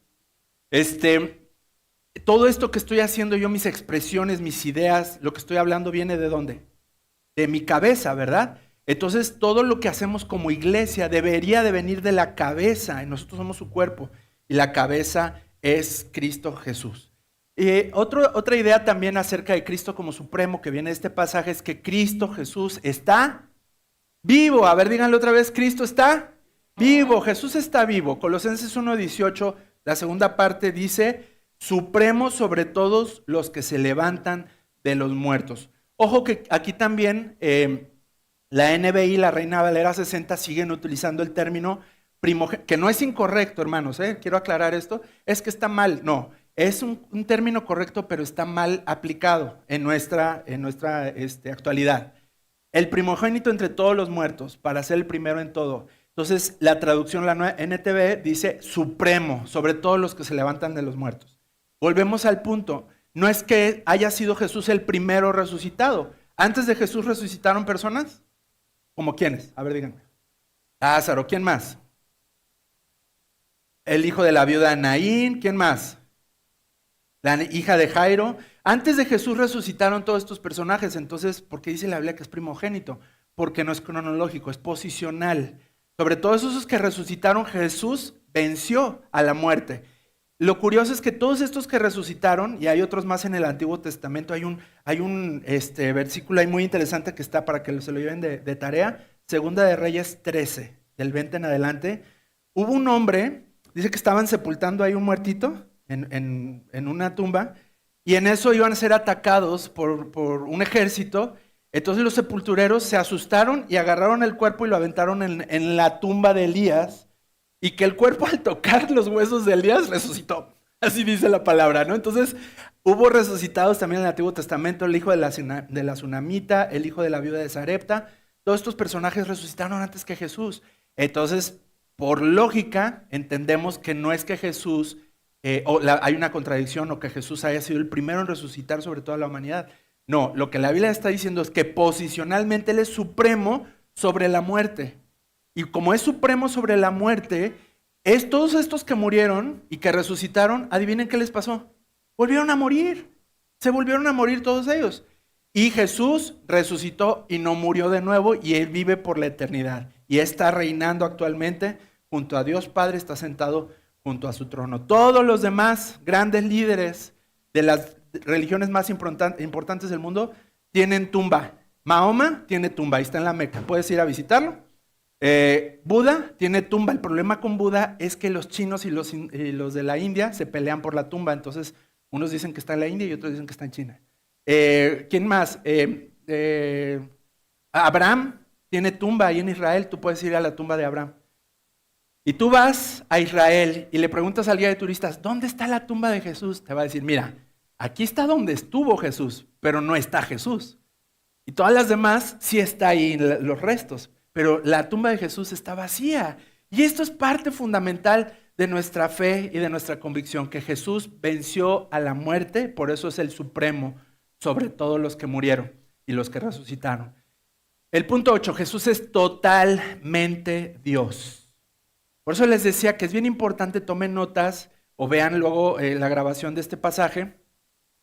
Todo esto que estoy haciendo yo, mis expresiones, mis ideas, lo que estoy hablando viene ¿de dónde? De mi cabeza, ¿verdad? Entonces todo lo que hacemos como iglesia debería de venir de la cabeza y nosotros somos su cuerpo y la cabeza es Cristo Jesús. Otra idea también acerca de Cristo como supremo que viene de este pasaje es que Cristo Jesús está vivo. A ver, díganlo otra vez, Cristo está vivo, Jesús está vivo. Colosenses 1:18, la segunda parte dice, supremo sobre todos los que se levantan de los muertos. Ojo que aquí también la NBI, la Reina Valera 60, siguen utilizando el término primogénito, que no es incorrecto, hermanos, quiero aclarar esto, es que está mal, no, es un término correcto, pero está mal aplicado en nuestra actualidad. El primogénito entre todos los muertos, para ser el primero en todo. Entonces, la traducción, la nueva NTV, dice supremo, sobre todos los que se levantan de los muertos. Volvemos al punto, no es que haya sido Jesús el primero resucitado. ¿Antes de Jesús resucitaron personas? ¿Como quiénes? A ver, díganme. Lázaro, ¿quién más? El hijo de la viuda Naín, ¿quién más? La hija de Jairo. Antes de Jesús resucitaron todos estos personajes, entonces, ¿por qué dice la Biblia que es primogénito? Porque no es cronológico, es posicional. Sobre todos esos que resucitaron, Jesús venció a la muerte. Lo curioso es que todos estos que resucitaron, y hay otros más en el Antiguo Testamento, hay un versículo ahí muy interesante que está para que se lo lleven de tarea, Segunda de Reyes 13, del 20 en adelante. Hubo un hombre, dice que estaban sepultando ahí un muertito en una tumba, y en eso iban a ser atacados por un ejército. Entonces los sepultureros se asustaron y agarraron el cuerpo y lo aventaron en la tumba de Elías, y que el cuerpo al tocar los huesos de Elías resucitó. Así dice la palabra, ¿no? Entonces hubo resucitados también en el Antiguo Testamento, el hijo de la Sunamita, el hijo de la viuda de Sarepta. Todos estos personajes resucitaron antes que Jesús. Entonces, por lógica, entendemos que no es que Jesús hay una contradicción o que Jesús haya sido el primero en resucitar sobre toda la humanidad. No, lo que la Biblia está diciendo es que posicionalmente Él es supremo sobre la muerte. Y como es supremo sobre la muerte, todos estos que murieron y que resucitaron, adivinen qué les pasó. Volvieron a morir. Se volvieron a morir todos ellos. Y Jesús resucitó y no murió de nuevo y Él vive por la eternidad. Y está reinando actualmente junto a Dios Padre, está sentado junto a su trono. Todos los demás grandes líderes de las religiones más importantes del mundo tienen tumba. Mahoma tiene tumba, ahí está en la Meca, puedes ir a visitarlo. Buda tiene tumba. El problema con Buda es que los chinos y los de la India se pelean por la tumba. Entonces, unos dicen que está en la India y otros dicen que está en China. ¿Quién más? Abraham tiene tumba ahí en Israel. Tú puedes ir a la tumba de Abraham. Y tú vas a Israel y le preguntas al guía de turistas, ¿dónde está la tumba de Jesús? Te va a decir, mira, aquí está donde estuvo Jesús, pero no está Jesús. Y todas las demás sí está ahí los restos. Pero la tumba de Jesús está vacía. Y esto es parte fundamental de nuestra fe y de nuestra convicción, que Jesús venció a la muerte, por eso es el supremo sobre todos los que murieron y los que resucitaron. El punto 8, Jesús es totalmente Dios. Por eso les decía que es bien importante, tomen notas o vean luego la grabación de este pasaje,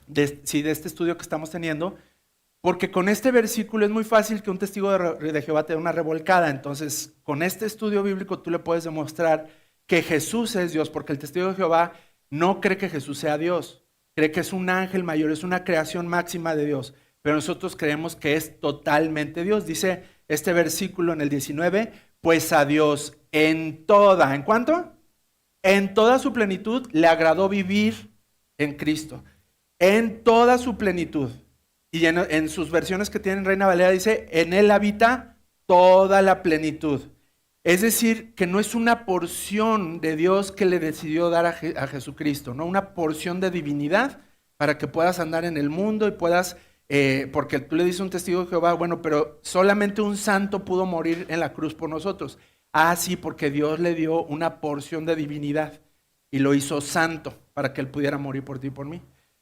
de este estudio que estamos teniendo, porque con este versículo es muy fácil que un testigo de Jehová te dé una revolcada. Entonces, con este estudio bíblico tú le puedes demostrar que Jesús es Dios, porque el testigo de Jehová no cree que Jesús sea Dios, cree que es un ángel mayor, es una creación máxima de Dios, pero nosotros creemos que es totalmente Dios. Dice este versículo en el 19, pues a Dios ¿en cuánto? En toda su plenitud le agradó vivir en Cristo, en toda su plenitud. Y en sus versiones que tienen Reina Valera dice, en Él habita toda la plenitud. Es decir, que no es una porción de Dios que le decidió dar a Jesucristo, ¿no? Una porción de divinidad para que puedas andar en el mundo y puedas, porque tú le dices a un testigo de Jehová, bueno, pero solamente un santo pudo morir en la cruz por nosotros. Ah, sí, porque Dios le dio una porción de divinidad y lo hizo santo para que Él pudiera morir por ti y por mí.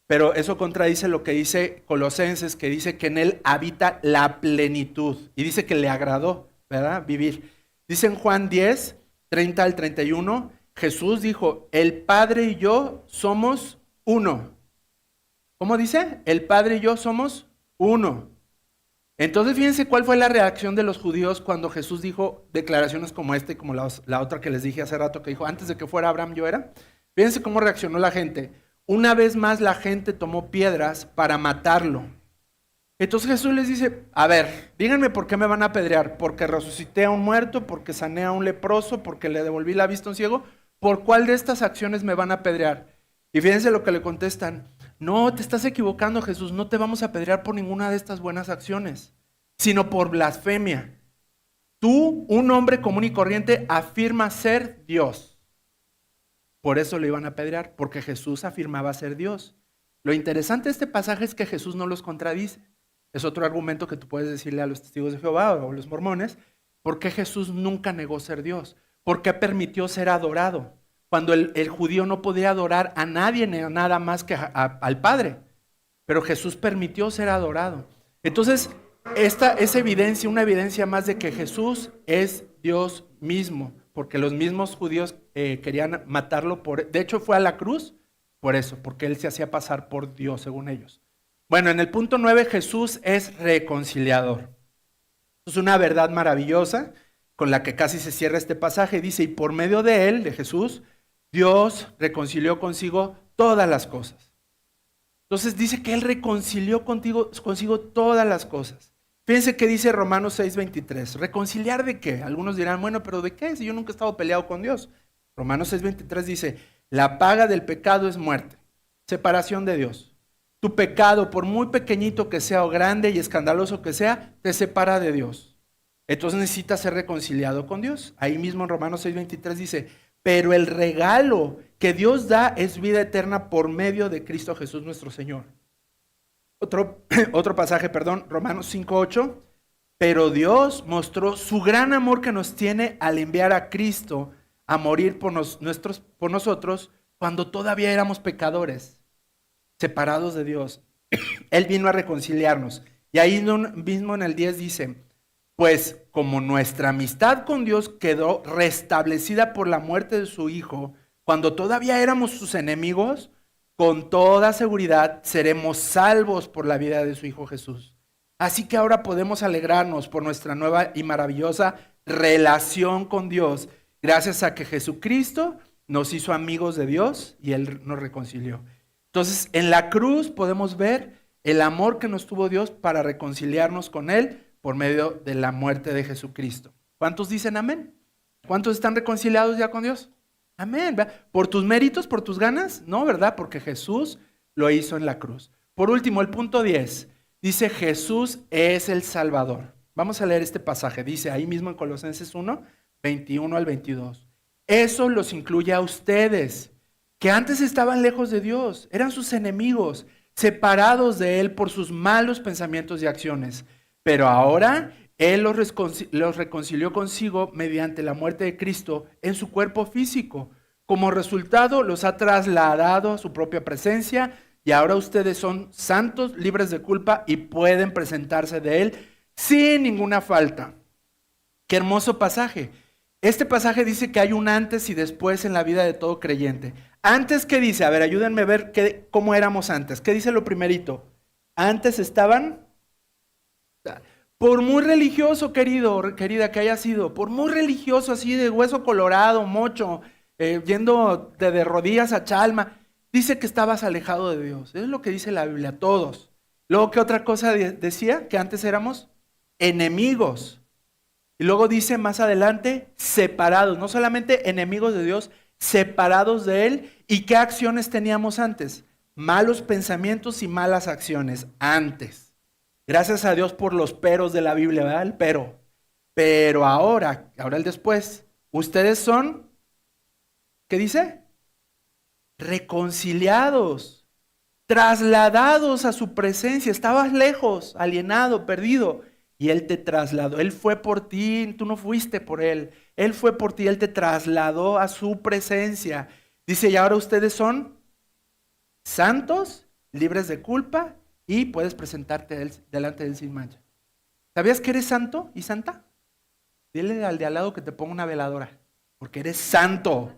Pero eso contradice lo que dice Colosenses, que dice que en Él habita la plenitud. Y dice que le agradó, ¿verdad? Vivir. Dice en Juan 10, 30 al 31, Jesús dijo, el Padre y yo somos uno. ¿Cómo dice? El Padre y yo somos uno. Entonces fíjense cuál fue la reacción de los judíos cuando Jesús dijo declaraciones como esta y como la otra que les dije hace rato que dijo, antes de que fuera Abraham yo era. Fíjense cómo reaccionó la gente. Una vez más la gente tomó piedras para matarlo. Entonces Jesús les dice, a ver, díganme por qué me van a apedrear, porque resucité a un muerto, porque sané a un leproso, porque le devolví la vista a un ciego, ¿por cuál de estas acciones me van a apedrear? Y fíjense lo que le contestan, no, te estás equivocando Jesús, no te vamos a apedrear por ninguna de estas buenas acciones, sino por blasfemia. Tú, un hombre común y corriente, afirmas ser Dios. Por eso lo iban a apedrear, porque Jesús afirmaba ser Dios. Lo interesante de este pasaje es que Jesús no los contradice. Es otro argumento que tú puedes decirle a los testigos de Jehová o a los mormones. ¿Por qué Jesús nunca negó ser Dios? ¿Por qué permitió ser adorado? Cuando el judío no podía adorar a nadie ni a nada más que al Padre. Pero Jesús permitió ser adorado. Entonces, esta es evidencia, una evidencia más de que Jesús es Dios mismo. Porque los mismos judíos querían matarlo, de hecho fue a la cruz por eso, porque Él se hacía pasar por Dios según ellos. Bueno, en el punto 9 Jesús es reconciliador. Es una verdad maravillosa con la que casi se cierra este pasaje. Dice, y por medio de Él, de Jesús, Dios reconcilió consigo todas las cosas. Entonces dice que Él reconcilió consigo todas las cosas. Fíjense que dice Romanos 6:23, ¿reconciliar de qué? Algunos dirán, bueno, pero ¿de qué? Si yo nunca he estado peleado con Dios. Romanos 6:23 dice, la paga del pecado es muerte, separación de Dios. Tu pecado, por muy pequeñito que sea o grande y escandaloso que sea, te separa de Dios. Entonces necesitas ser reconciliado con Dios. Ahí mismo en Romanos 6:23 dice, pero el regalo que Dios da es vida eterna por medio de Cristo Jesús nuestro Señor. Otro pasaje, Romanos 5:8, pero Dios mostró su gran amor que nos tiene al enviar a Cristo a morir por nosotros, cuando todavía éramos pecadores, separados de Dios, Él vino a reconciliarnos. Y ahí mismo en el 10 dice, pues como nuestra amistad con Dios quedó restablecida por la muerte de su Hijo, cuando todavía éramos sus enemigos, con toda seguridad seremos salvos por la vida de su Hijo Jesús. Así que ahora podemos alegrarnos por nuestra nueva y maravillosa relación con Dios, gracias a que Jesucristo nos hizo amigos de Dios y Él nos reconcilió. Entonces, en la cruz podemos ver el amor que nos tuvo Dios para reconciliarnos con Él por medio de la muerte de Jesucristo. ¿Cuántos dicen amén? ¿Cuántos están reconciliados ya con Dios? Amén. ¿Verdad? ¿Por tus méritos, por tus ganas? No, ¿verdad? Porque Jesús lo hizo en la cruz. Por último, el punto 10. Dice, Jesús es el Salvador. Vamos a leer este pasaje. Dice ahí mismo en Colosenses 1, 21 al 22. Eso los incluye a ustedes, que antes estaban lejos de Dios, eran sus enemigos, separados de Él por sus malos pensamientos y acciones. Pero ahora Él los reconcilió consigo mediante la muerte de Cristo en su cuerpo físico. Como resultado, los ha trasladado a su propia presencia y ahora ustedes son santos, libres de culpa y pueden presentarse de Él sin ninguna falta. Qué hermoso pasaje. Este pasaje dice que hay un antes y después en la vida de todo creyente. Antes, ¿qué dice? A ver, ayúdenme a ver cómo éramos antes. ¿Qué dice lo primerito? Antes estaban, por muy religioso, querida, que haya sido, por muy religioso, así de hueso colorado, mocho, yendo de rodillas a Chalma, dice que estabas alejado de Dios. Eso es lo que dice la Biblia, todos. Luego, ¿qué otra cosa decía? Que antes éramos enemigos. Y luego dice más adelante, separados, no solamente enemigos de Dios, separados de Él. ¿Y qué acciones teníamos antes? Malos pensamientos y malas acciones antes. Gracias a Dios por los peros de la Biblia, ¿verdad? El pero. Pero ahora el después, ustedes son, ¿qué dice? Reconciliados, trasladados a su presencia. Estabas lejos, alienado, perdido. Y Él te trasladó, Él fue por ti, tú no fuiste por Él. Él fue por ti, Él te trasladó a su presencia. Dice, y ahora ustedes son santos, libres de culpa y puedes presentarte delante de Él sin mancha. ¿Sabías que eres santo y santa? Dile al de al lado que te ponga una veladora, porque eres santo,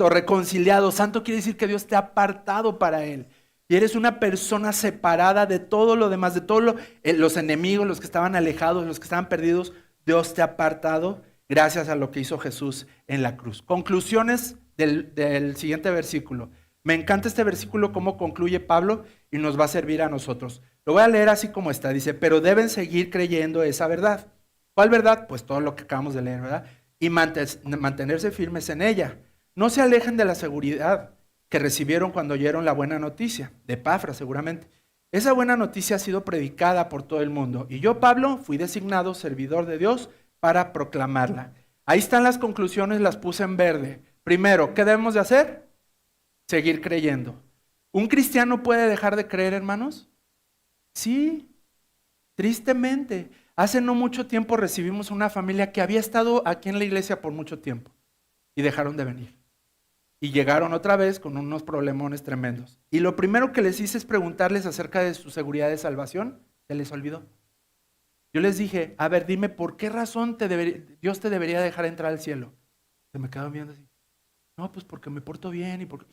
reconciliado. Santo quiere decir que Dios te ha apartado para Él. Y eres una persona separada de todo lo demás, de todos los enemigos, los que estaban alejados, los que estaban perdidos. Dios te ha apartado gracias a lo que hizo Jesús en la cruz. Conclusiones del siguiente versículo. Me encanta este versículo, cómo concluye Pablo y nos va a servir a nosotros. Lo voy a leer así como está. Dice, pero deben seguir creyendo esa verdad. ¿Cuál verdad? Pues todo lo que acabamos de leer, ¿verdad? Y mantenerse firmes en ella. No se alejen de la seguridad que recibieron cuando oyeron la buena noticia, de Epafras seguramente. Esa buena noticia ha sido predicada por todo el mundo y yo, Pablo, fui designado servidor de Dios para proclamarla. Ahí están las conclusiones, las puse en verde. Primero, ¿qué debemos de hacer? Seguir creyendo. ¿Un cristiano puede dejar de creer, hermanos? Sí, tristemente. Hace no mucho tiempo recibimos una familia que había estado aquí en la iglesia por mucho tiempo y dejaron de venir. Y llegaron otra vez con unos problemones tremendos. Y lo primero que les hice es preguntarles acerca de su seguridad de salvación. Se les olvidó. Yo les dije, a ver, dime, ¿por qué razón Dios te debería dejar entrar al cielo? Se me quedaron viendo así. No, pues porque me porto bien y porque...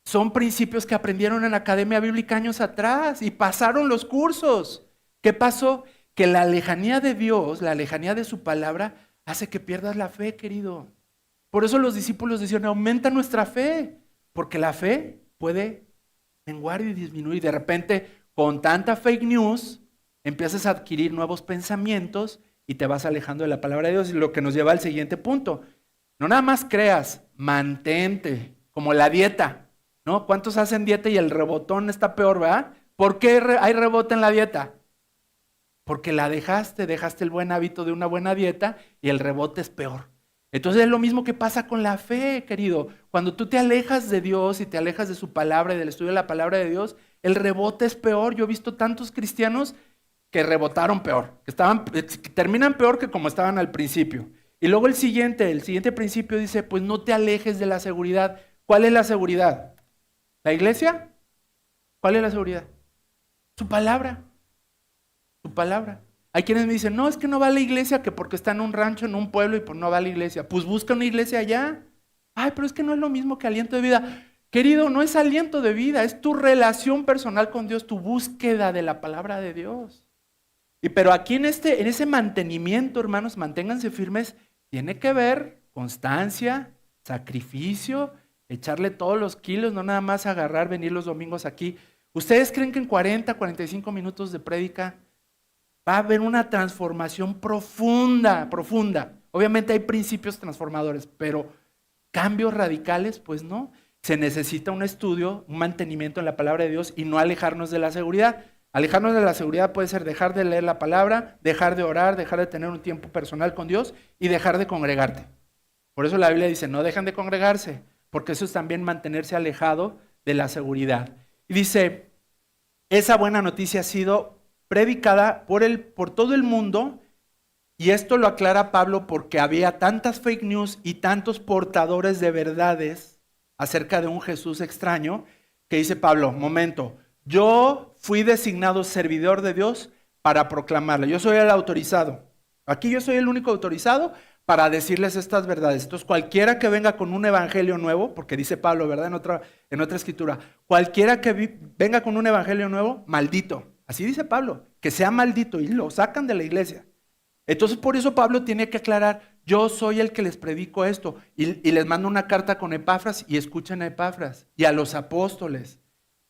Son principios que aprendieron en la Academia Bíblica años atrás y pasaron los cursos. ¿Qué pasó? Que la lejanía de Dios, la lejanía de su palabra, hace que pierdas la fe, querido. Por eso los discípulos decían, aumenta nuestra fe, porque la fe puede menguar y disminuir. De repente, con tanta fake news, empiezas a adquirir nuevos pensamientos y te vas alejando de la palabra de Dios. Y lo que nos lleva al siguiente punto. No nada más creas, mantente, como la dieta, ¿no? ¿Cuántos hacen dieta y el rebotón está peor, verdad? ¿Por qué hay rebote en la dieta? Porque la dejaste el buen hábito de una buena dieta y el rebote es peor. Entonces es lo mismo que pasa con la fe, querido. Cuando tú te alejas de Dios y te alejas de su palabra y del estudio de la palabra de Dios, el rebote es peor. Yo he visto tantos cristianos que rebotaron peor, que terminan peor que como estaban al principio. Y luego el siguiente principio dice, pues no te alejes de la seguridad. ¿Cuál es la seguridad? ¿La iglesia? ¿Cuál es la seguridad? Su palabra. Su palabra. Hay quienes me dicen, no, es que no va a la iglesia, que porque está en un rancho, en un pueblo, y pues no va a la iglesia. Pues busca una iglesia allá. Ay, pero es que no es lo mismo que aliento de vida. Querido, no es aliento de vida, es tu relación personal con Dios, tu búsqueda de la palabra de Dios. Pero aquí en ese mantenimiento, hermanos, manténganse firmes, tiene que ver constancia, sacrificio, echarle todos los kilos, no nada más agarrar, venir los domingos aquí. ¿Ustedes creen que en 40, 45 minutos de prédica va a haber una transformación profunda? Obviamente hay principios transformadores, pero cambios radicales, pues no. Se necesita un estudio, un mantenimiento en la palabra de Dios y no alejarnos de la seguridad. Alejarnos de la seguridad puede ser dejar de leer la palabra, dejar de orar, dejar de tener un tiempo personal con Dios y dejar de congregarte. Por eso la Biblia dice, no dejen de congregarse, porque eso es también mantenerse alejado de la seguridad. Y dice, esa buena noticia ha sido predicada por todo el mundo, y esto lo aclara Pablo porque había tantas fake news y tantos portadores de verdades acerca de un Jesús extraño, que dice Pablo, momento, yo fui designado servidor de Dios para proclamarla. Yo soy el autorizado. Aquí yo soy el único autorizado para decirles estas verdades. Entonces, cualquiera que venga con un evangelio nuevo, porque dice Pablo, ¿verdad? En otra escritura, cualquiera que venga con un evangelio nuevo, maldito. Así dice Pablo, que sea maldito, y lo sacan de la iglesia. Entonces, por eso Pablo tiene que aclarar, yo soy el que les predico esto. Y les mando una carta con Epafras, y escuchen a Epafras, y a los apóstoles.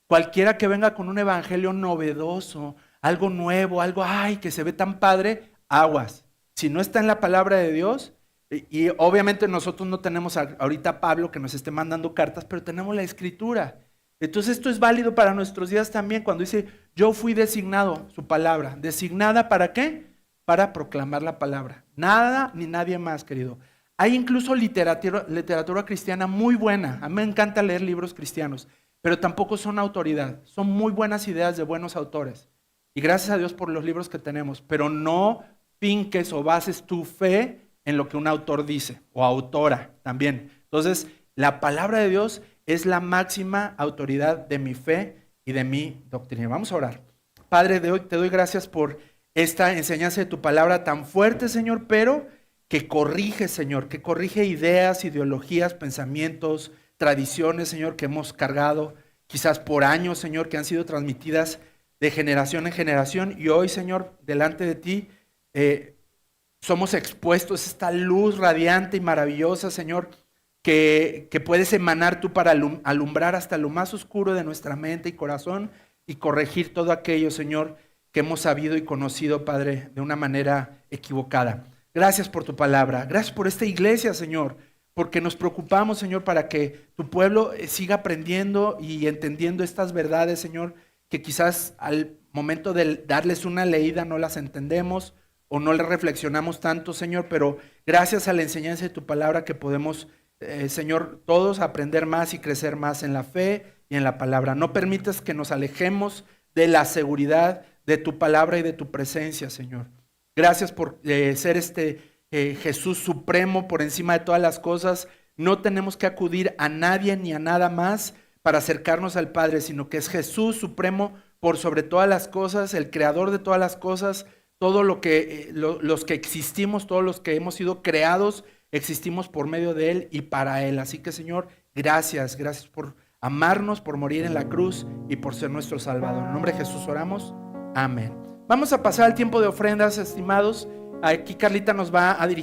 Cualquiera que venga con un evangelio novedoso, algo nuevo, algo, ay, que se ve tan padre, aguas. Si no está en la palabra de Dios, y obviamente nosotros no tenemos ahorita a Pablo que nos esté mandando cartas, pero tenemos la escritura. Entonces esto es válido para nuestros días también, cuando dice, yo fui designado, su palabra. ¿Designada para qué? Para proclamar la palabra. Nada ni nadie más, querido. Hay incluso literatura cristiana muy buena. A mí me encanta leer libros cristianos, pero tampoco son autoridad. Son muy buenas ideas de buenos autores. Y gracias a Dios por los libros que tenemos, pero no finques o bases tu fe en lo que un autor dice, o autora también. Entonces, la palabra de Dios es la máxima autoridad de mi fe y de mi doctrina. Vamos a orar. Padre, te doy gracias por esta enseñanza de tu palabra tan fuerte, Señor, pero que corrige, Señor, que corrige ideas, ideologías, pensamientos, tradiciones, Señor, que hemos cargado quizás por años, Señor, que han sido transmitidas de generación en generación, y hoy, Señor, delante de ti somos expuestos a esta luz radiante y maravillosa, Señor, que puedes emanar tú para alumbrar hasta lo más oscuro de nuestra mente y corazón y corregir todo aquello, Señor, que hemos sabido y conocido, Padre, de una manera equivocada. Gracias por tu palabra, gracias por esta iglesia, Señor, porque nos preocupamos, Señor, para que tu pueblo siga aprendiendo y entendiendo estas verdades, Señor, que quizás al momento de darles una leída no las entendemos o no les reflexionamos tanto, Señor, pero gracias a la enseñanza de tu palabra que podemos, Señor, todos aprender más y crecer más en la fe y en la palabra. No permitas que nos alejemos de la seguridad de tu palabra y de tu presencia, Señor. Gracias por ser Jesús supremo por encima de todas las cosas. No tenemos que acudir a nadie ni a nada más para acercarnos al Padre, sino que es Jesús supremo por sobre todas las cosas, el creador de todas las cosas, todo lo que los que existimos, todos los que hemos sido creados, existimos por medio de Él y para Él. Así que, Señor, gracias por amarnos, por morir en la cruz y por ser nuestro Salvador. En el nombre de Jesús oramos. Amén. Vamos a pasar al tiempo de ofrendas, estimados. Aquí Carlita nos va a dirigir.